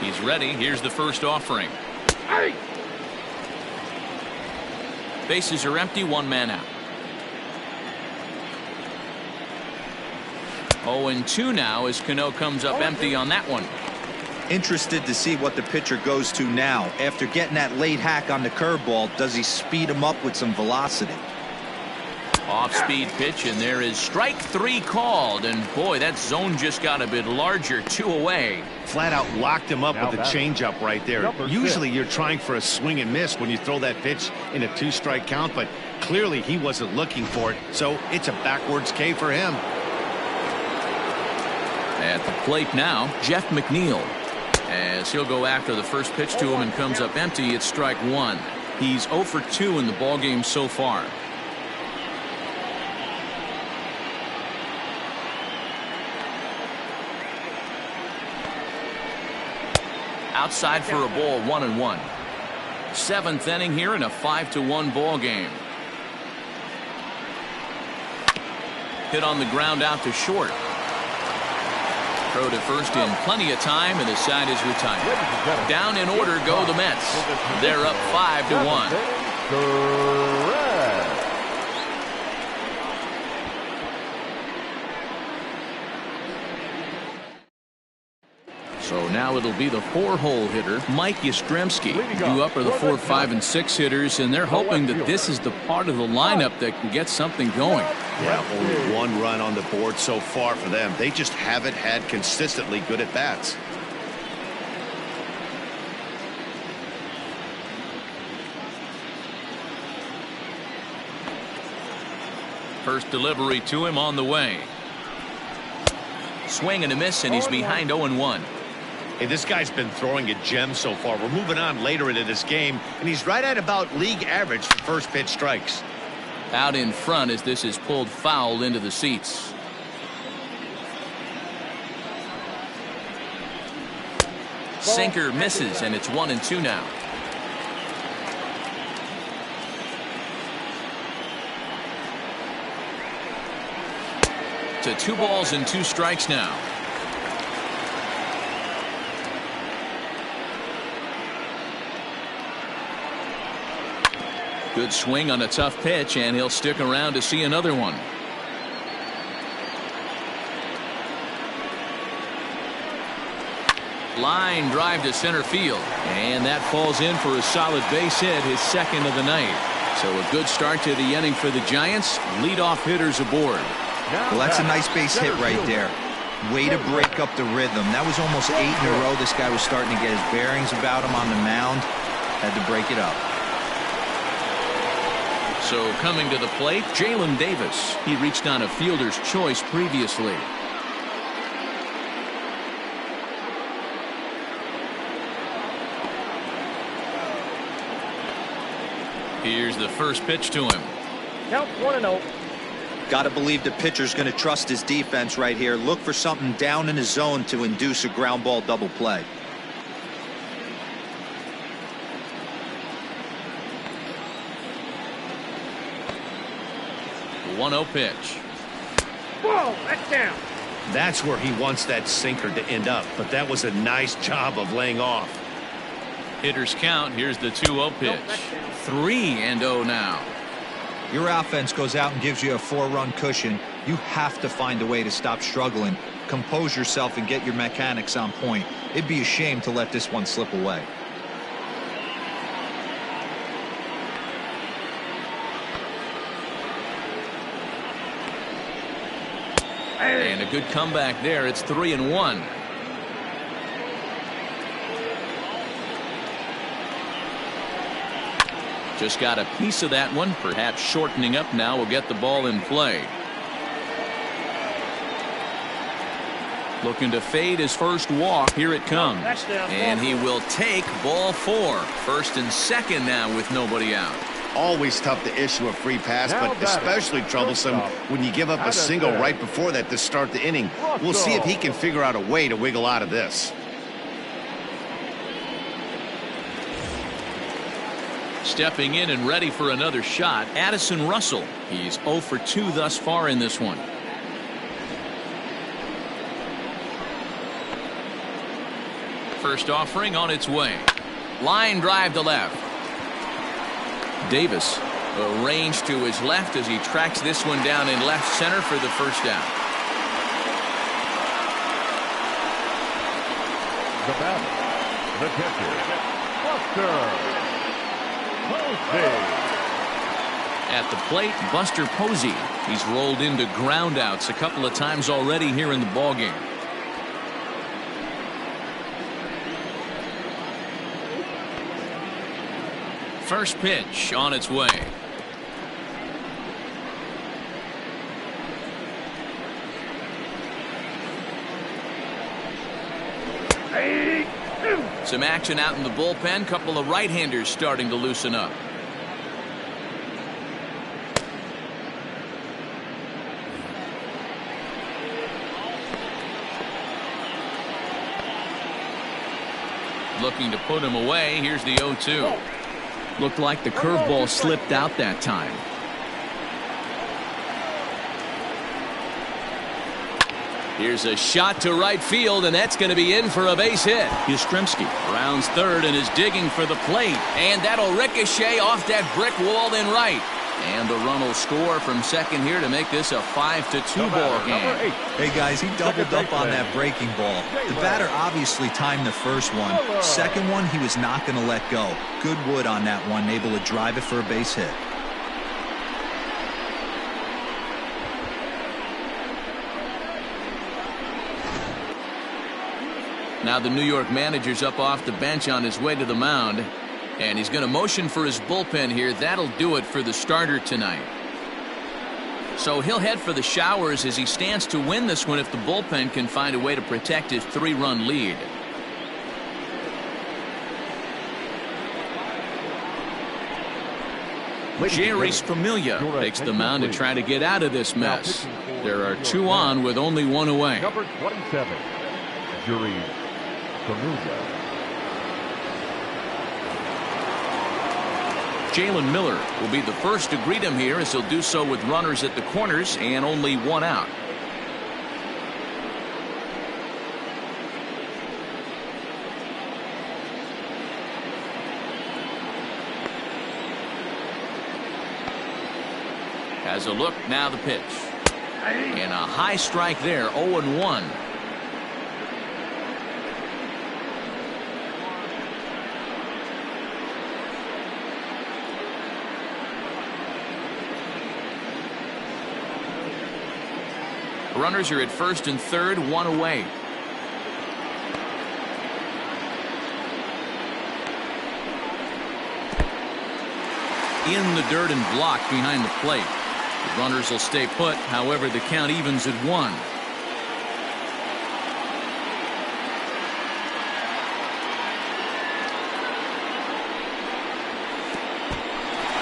He's ready. Here's the first offering. Bases are empty, 1 man out. 0-2 now as Cano comes up empty on that one. Interested to see what the pitcher goes to now. After getting that late hack on the curveball, does he speed him up with some velocity? Off-speed pitch, and there is strike 3 called. And boy, that zone just got a bit larger. 2 away. Flat out locked him up with a changeup right there. Usually you're trying for a swing and miss when you throw that pitch in a 2-strike count, but clearly he wasn't looking for it, so it's a backwards K for him. At the plate now, Jeff McNeil. As he'll go after the first pitch to him and comes up empty, it's strike 1. He's 0 for 2 in the ballgame so far. Outside for a ball, 1-1. 7th inning here in a 5-1 ball game. Hit on the ground out to short. Throw to first in plenty of time, and the side is retired. Down in order go the Mets. They're up 5-1. So now it'll be the 4-hole hitter, Mike Yastrzemski. Due up are the 4, 5, and 6 hitters, and they're hoping that this is the part of the lineup that can get something going. Yeah, only 1 run on the board so far for them. They just haven't had consistently good at-bats. First delivery to him on the way. Swing and a miss, and he's behind 0-1. Hey, this guy's been throwing a gem so far. We're moving on later into this game, and he's right at about league average for first pitch strikes. Out in front as this is pulled foul into the seats. Sinker misses, and it's 1-2 now. To 2 balls and 2 strikes now. Good swing on a tough pitch, and he'll stick around to see another one. Line drive to center field, and that falls in for a solid base hit, his second of the night. So a good start to the inning for the Giants. Leadoff hitters aboard. Well, that's a nice base hit right there. Way to break up the rhythm. That was almost 8 in a row. This guy was starting to get his bearings about him on the mound. Had to break it up. So coming to the plate, Jalen Davis. He reached on a fielder's choice previously. Here's the first pitch to him. Count 1-0. Got to believe the pitcher's going to trust his defense right here. Look for something down in his zone to induce a ground ball double play. The 1-0 pitch. Whoa, that's down. That's where he wants that sinker to end up, but that was a nice job of laying off. Hitters count. Here's the 2-0 pitch. 3-0 now. Your offense goes out and gives you a 4-run cushion. You have to find a way to stop struggling. Compose yourself and get your mechanics on point. It'd be a shame to let this one slip away. And a good comeback there. It's 3-1. Just got a piece of that one. Perhaps shortening up now will get the ball in play. Looking to fade his first walk. Here it comes. And he will take ball 4. First and second now with nobody out. Always tough to issue a free pass, but especially troublesome when you give up a single right before that to start the inning. We'll see if he can figure out a way to wiggle out of this. Stepping in and ready for another shot, Addison Russell. He's 0 for 2 thus far in this one. First offering on its way. Line drive to left. Davis arranged to his left as he tracks this one down in left center for the first down. The batter, the catcher, Buster Posey. At the plate, Buster Posey. He's rolled into groundouts a couple of times already here in the ballgame. First pitch on its way. Some action out in the bullpen. Couple of right-handers starting to loosen up. Looking to put him away. Here's the 0-2. Looked like the curveball slipped out that time. Here's a shot to right field, and that's going to be in for a base hit. Yastrzemski rounds third and is digging for the plate, and that'll ricochet off that brick wall in right. And the run will score from second here to make this a 5-2 ball game. Hey guys, he doubled up on that breaking ball. The batter obviously timed the first one. Second one, he was not going to let go. Good wood on that one, able to drive it for a base hit. Now the New York manager's up off the bench on his way to the mound. And he's going to motion for his bullpen here. That'll do it for the starter tonight. So he'll head for the showers as he stands to win this one if the bullpen can find a way to protect his 3-run lead. Jerry Familia takes the mound to try to get out of this mess. There are 2 on with only 1 away. Number 27, Jerry Familia. Jalen Miller will be the first to greet him here, as he'll do so with runners at the corners and only one out. Has a look, now the pitch. And a high strike there, 0-1. Runners are at first and third, one away. In the dirt and blocked behind the plate. The runners will stay put, however the count evens at 1.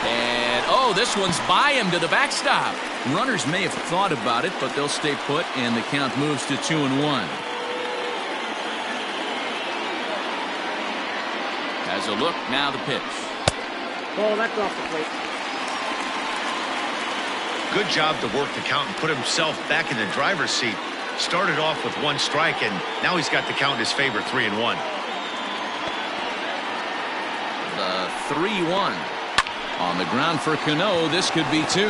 And oh, this one's by him to the backstop. Runners may have thought about it, but they'll stay put, and the count moves to 2-1. Has a look, now the pitch. Ball, that's off the plate. Good job to work the count and put himself back in the driver's seat. Started off with 1 strike, and now he's got the count in his favor, 3-1. The 3-1. On the ground for Cano, this could be 2.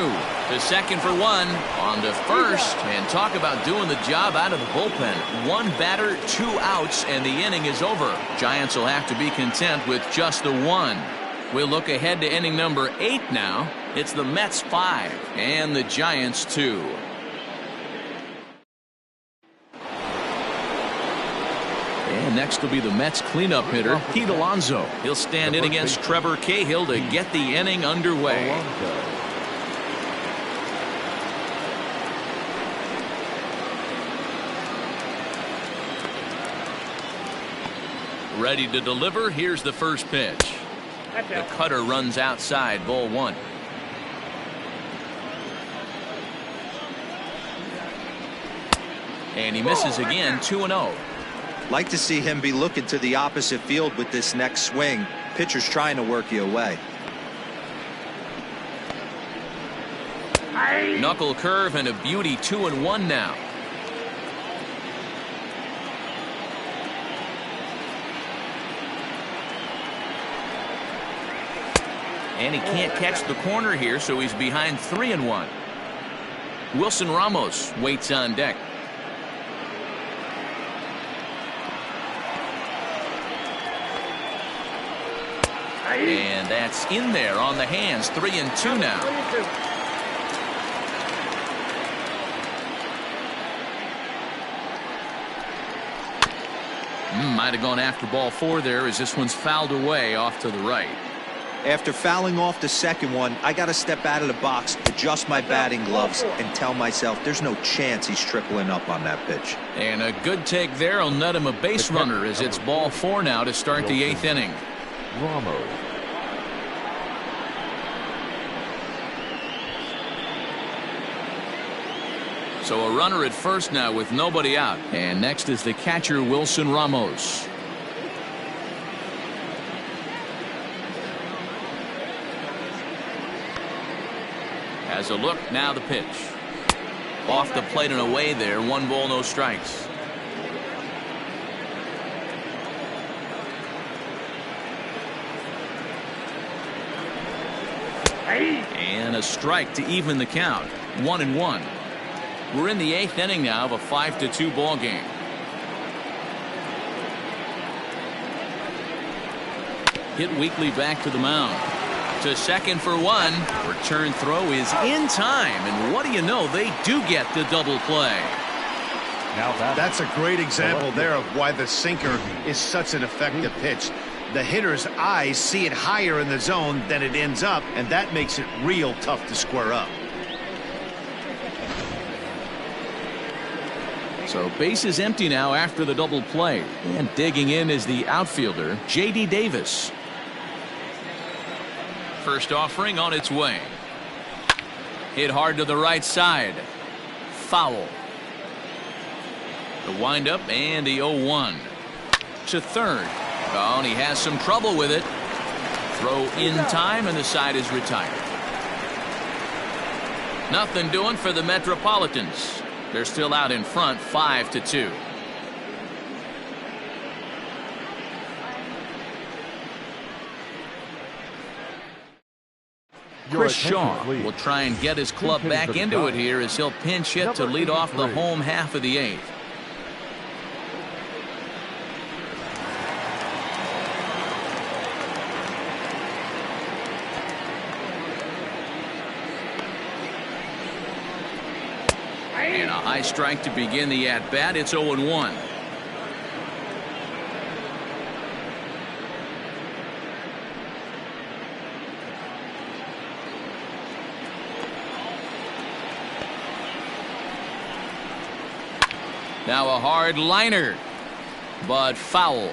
To second for 1. On to first, and talk about doing the job out of the bullpen. 1 batter, 2 outs, and the inning is over. Giants will have to be content with just the 1. We'll look ahead to inning number 8 now. It's the Mets 5 and the Giants 2. And next will be the Mets cleanup hitter, Pete Alonso. He'll stand in against Trevor Cahill to get the inning underway. Ready to deliver. Here's the first pitch. The cutter runs outside, ball 1. And he misses again, 2-0. Like to see him be looking to the opposite field with this next swing. Pitcher's trying to work you away. Knuckle curve and a beauty, 2-1 now. And he can't catch the corner here, so he's behind 3-1. Wilson Ramos waits on deck. And that's in there on the hands, 3-2 now. Might have gone after ball 4 there, as this one's fouled away off to the right. After fouling off the second one, I got to step out of the box, adjust my batting gloves, and tell myself there's no chance he's tripling up on that pitch. And a good take there will net him a base runner, as it's ball 4 now to start the 8th inning. Ramos. So a runner at first now with nobody out. And next is the catcher, Wilson Ramos. Has a look, now the pitch. Off the plate and away there, 1 ball, no strikes. And a strike to even the count, 1-1. We're in the 8th inning now of a 5-2 ball game. Hit weakly back to the mound. To second for 1. Return throw is in time, and what do you know, they do get the double play. Now That's a great example there of why the sinker is such an effective pitch. The hitter's eyes see it higher in the zone than it ends up, and that makes it real tough to square up. So base is empty now after the double play, and digging in is the outfielder, J.D. Davis. First offering on its way. Hit hard to the right side. Foul. The windup and the 0-1. To third. Oh, and he has some trouble with it. Throw in time, and the side is retired. Nothing doing for the Metropolitans. They're still out in front, 5-2. Chris Shaw will try and get his club back into it here as he'll pinch hit to lead off the home half of the 8th. And a high strike to begin the at-bat. It's 0-1. Now a hard liner, but foul.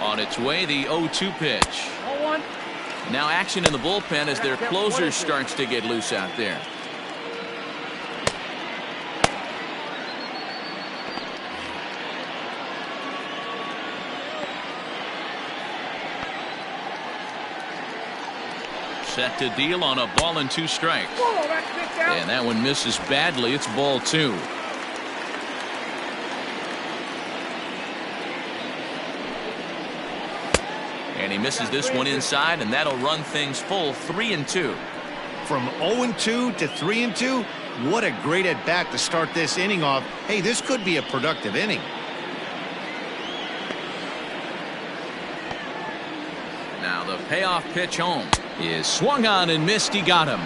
On its way, the 0-2 pitch. 0-1. Now action in the bullpen as their closer starts to get loose out there. Set to deal on a ball and 2 strikes. And that one misses badly. It's ball 2. And he misses this one inside, and that'll run things full 3-2. From 0-2 to 3-2, what a great at bat to start this inning off. Hey, this could be a productive inning. Now the payoff pitch home is swung on and missed. He got him.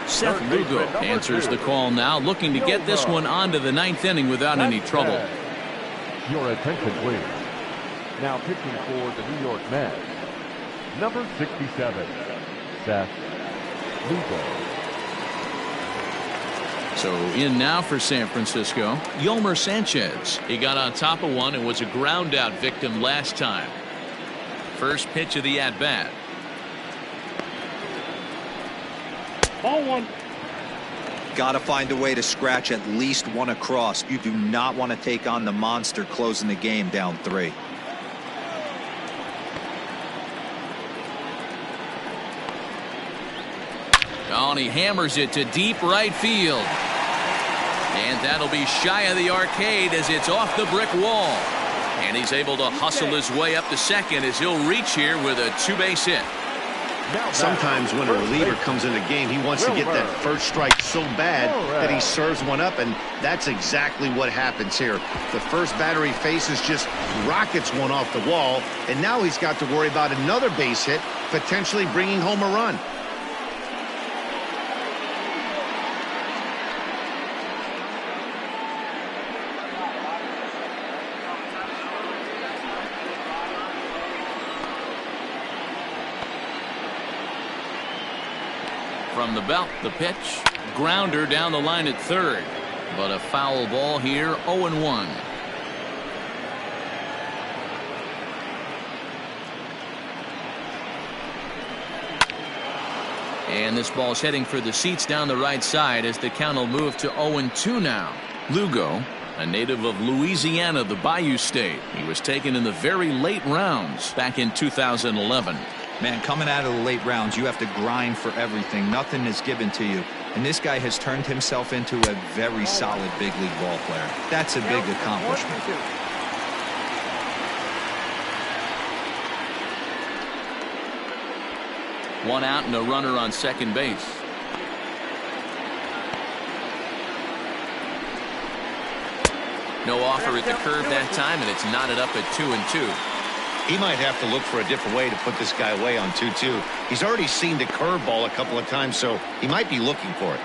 Seth Lugo answers the call now, looking to get this one onto the 9th inning without any trouble. Your attention, please. Now pitching for the New York Mets, number 67, Seth Lugo. So in now for San Francisco, Yolmer Sanchez. He got on top of one and was a ground out victim last time. First pitch of the at bat. Ball 1. Got to find a way to scratch at least one across. You do not want to take on the monster closing the game down 3. Oh, and he hammers it to deep right field. And that'll be shy of the arcade as it's off the brick wall. And he's able to hustle his way up to second as he'll reach here with a 2-base hit. Sometimes when a reliever comes in the game, he wants to get that first strike so bad that he serves one up, and that's exactly what happens here. The first batter he faces just rockets one off the wall, and now he's got to worry about another base hit, potentially bringing home a run. From the belt, the pitch. Grounder down the line at third. But a foul ball here, 0-1. And this ball's heading for the seats down the right side as the count will move to 0-2 now. Lugo, a native of Louisiana, the Bayou State. He was taken in the very late rounds back in 2011. Man, coming out of the late rounds, you have to grind for everything. Nothing is given to you. And this guy has turned himself into a very solid big league ball player. That's a big accomplishment. One out and a runner on second base. No offer at the curve that time, and it's knotted up at 2-2. He might have to look for a different way to put this guy away on 2-2. He's already seen the curveball a couple of times, so he might be looking for it.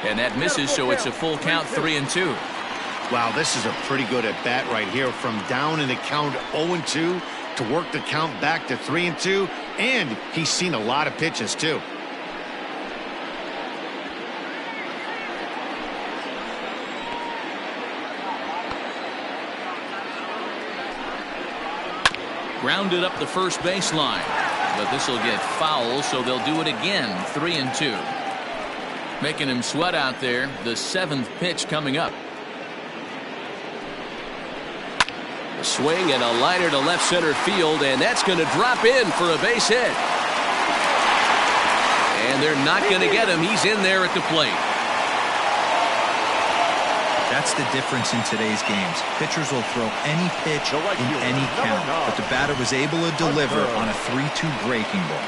And that misses, so it's a full count, 3-2. Wow, this is a pretty good at bat right here. From down in the count 0-2 to work the count back to 3-2, and he's seen a lot of pitches too. Grounded up the first baseline, but this will get foul, so they'll do it again. 3-2. Making him sweat out there. The 7th pitch coming up. A swing and a liner to left center field, and that's going to drop in for a base hit. And they're not going to get him. He's in there at the plate. That's the difference in today's games. Pitchers will throw any pitch in any count, but the batter was able to deliver on a 3-2 breaking ball.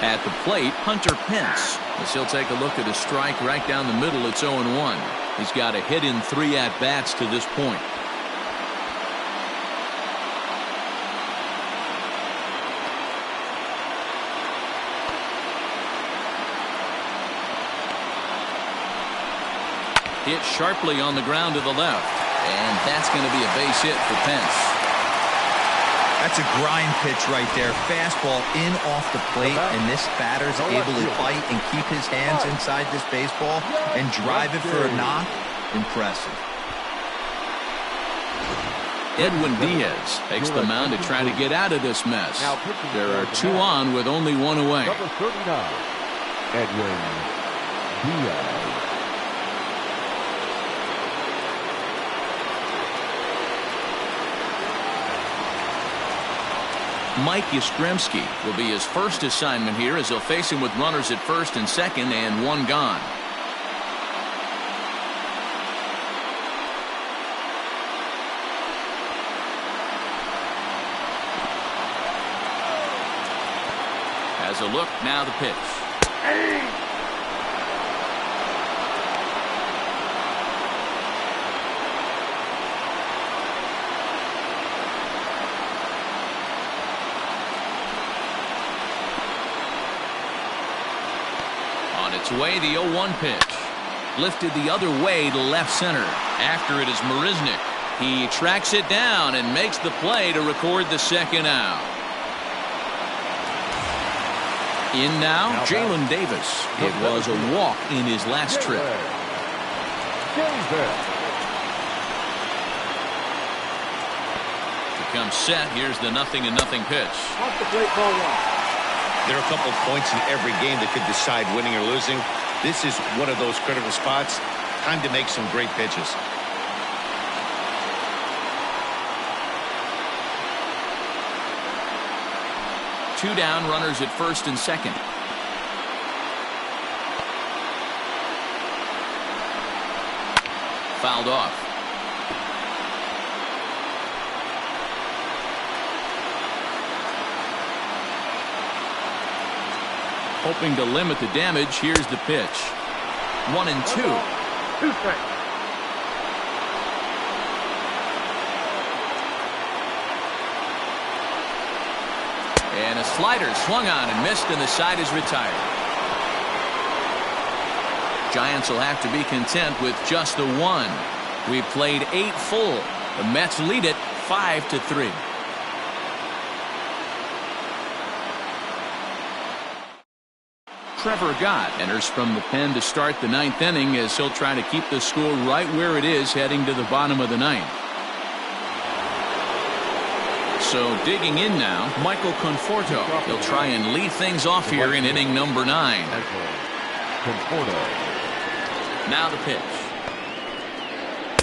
At the plate, Hunter Pence, as he'll take a look at a strike right down the middle. It's 0-1. He's got a hit in 3 at-bats to this point. Hit sharply on the ground to the left, and that's going to be a base hit for Pence. That's a grind pitch right there. Fastball in off the plate, and this batter's able to fight and keep his hands inside this baseball and drive it for a knock. Impressive. Edwin Diaz takes the mound to try to get out of this mess. There are 2 on with only 1 away. Number 39, Edwin Diaz. Mike Yastrzemski will be his first assignment here as he'll face him with runners at first and second and 1 gone. Has a look, now the pitch. On its way, the 0-1 pitch. Lifted the other way to left center. After it is Marisnick. He tracks it down and makes the play to record the 2nd out. In now, Jalen Davis. It was a walk in his last trip. To come set, here's the 0-0 pitch. Off the plate, ball 1. There are a couple of points in every game that could decide winning or losing. This is one of those critical spots. Time to make some great pitches. Two down, runners at first and second. Fouled off. Hoping to limit the damage. Here's the pitch. 1-2. 2 strikes. And a slider swung on and missed, and the side is retired. Giants will have to be content with just the 1. We played 8 full. The Mets lead it 5-3. Trevor Gott enters from the pen to start the 9th inning as he'll try to keep the score right where it is heading to the bottom of the 9th. So digging in now, Michael Conforto. He'll try and lead things off here in inning number 9. Now the pitch.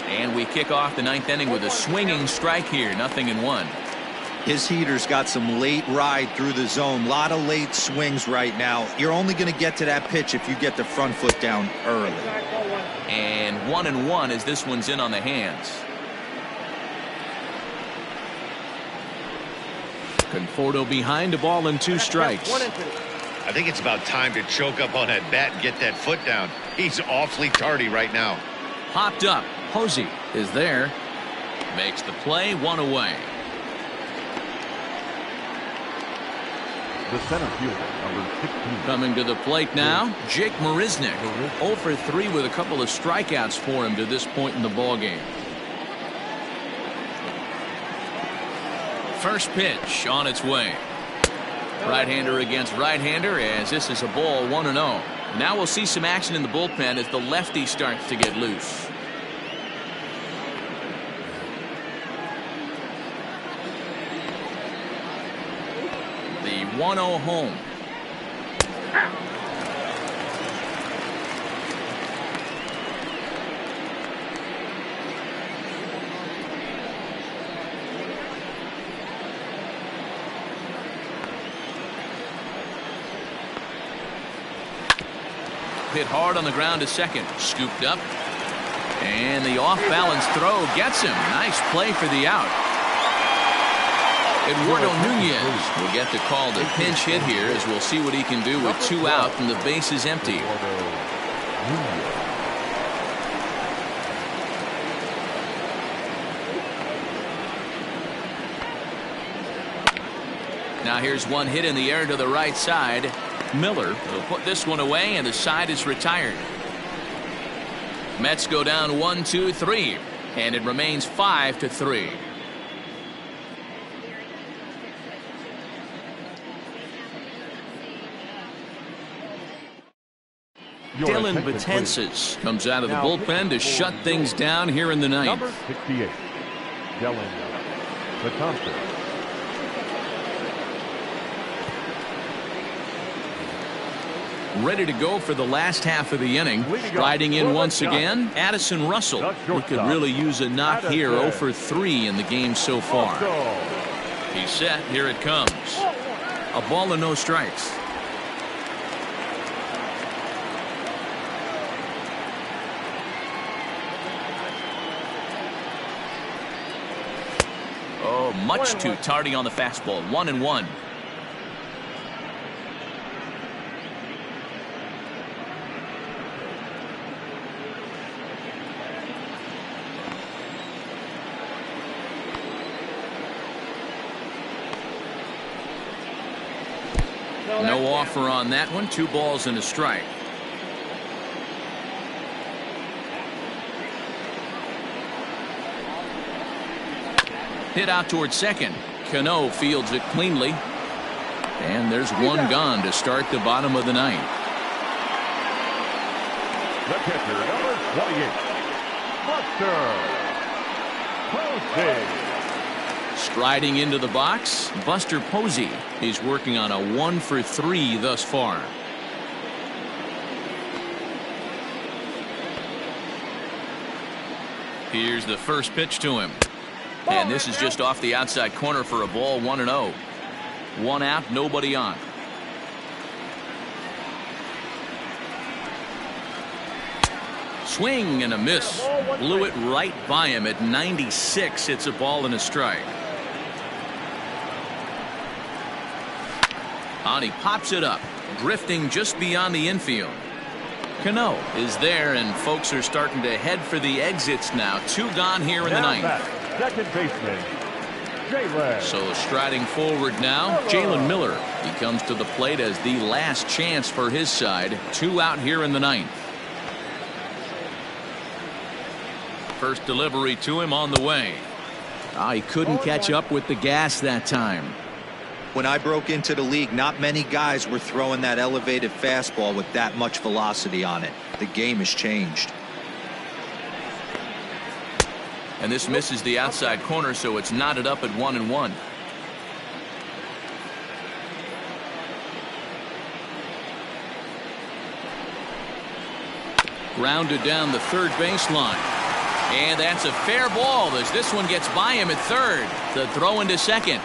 And we kick off the 9th inning with a swinging strike here. 0-1. His heater's got some late ride through the zone. A lot of late swings right now. You're only going to get to that pitch if you get the front foot down early. And 1-1 as this one's in on the hands. Conforto behind a ball and 2 strikes. 1-2. I think it's about time to choke up on that bat and get that foot down. He's awfully tardy right now. Popped up. Posey is there. Makes the play, 1 away. The center fielder, number 16. Coming to the plate now, Jake Marisnick. 0 for 3 with a couple of strikeouts for him to this point in the ballgame. First pitch on its way. Right-hander against right-hander as this is a ball 1-0. Now we'll see some action in the bullpen as the lefty starts to get loose. The 1-0 home. Hit hard on the ground to second. Scooped up. And the off-balance throw gets him. Nice play for the out. Eduardo Nunez will get the call to pinch hit here, as we'll see what he can do with 2 out and the bases empty. Now here's one hit in the air to the right side. Miller will put this one away, and the side is retired. Mets go down 1-2-3, and it remains 5-3. Dylan Betances comes out of the bullpen to shut things down here in the ninth. Number 68, Dylan Betances. Ready to go for the last half of the inning. Riding in once again, Addison Russell. He could really use a knock here. 0 for 3 in the game so far. He's set. Here it comes. A ball and no strikes. Oh, much too tardy on the fastball. 1-1. No offer on that one. 2 balls and a strike. Hit out towards second. Cano fields it cleanly. And there's one gone to start the bottom of the ninth. The catcher, number 28, Buster Posey. Striding into the box, Buster Posey. He's working on a 1 for 3 thus far. Here's the first pitch to him. And this is just off the outside corner for a ball. 1-0. 1 out, nobody on. Swing and a miss. Blew it right by him at 96. It's a ball and a strike. And he pops it up, drifting just beyond the infield. Cano is there, and folks are starting to head for the exits now. 2 gone here in the ninth. Second baseman, Jalen. So striding forward now, Jalen Miller. He comes to the plate as the last chance for his side. 2 out here in the ninth. First delivery to him on the way. He couldn't catch up with the gas that time. When I broke into the league, not many guys were throwing that elevated fastball with that much velocity on it. The game has changed. And this misses the outside corner, so it's knotted up at 1-1. Grounded down the third baseline. And that's a fair ball as this one gets by him at third. The throw into second.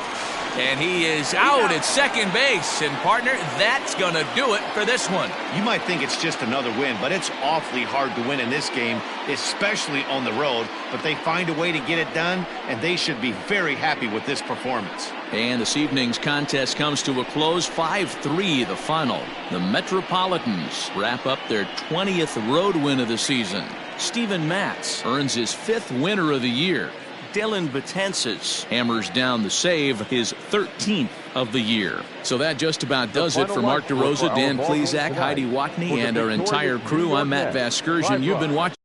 And he is out at second base. And, partner, that's going to do it for this one. You might think it's just another win, but it's awfully hard to win in this game, especially on the road. But they find a way to get it done, and they should be very happy with this performance. And this evening's contest comes to a close. 5-3 the final. The Metropolitans wrap up their 20th road win of the season. Steven Matz earns his 5th winner of the year. Dylan Betances hammers down the save, his 13th of the year. So that just about does it for Mark DeRosa, Dan Plesac, Heidi Watney, and our entire crew. I'm Matt Vasgersian. You've been watching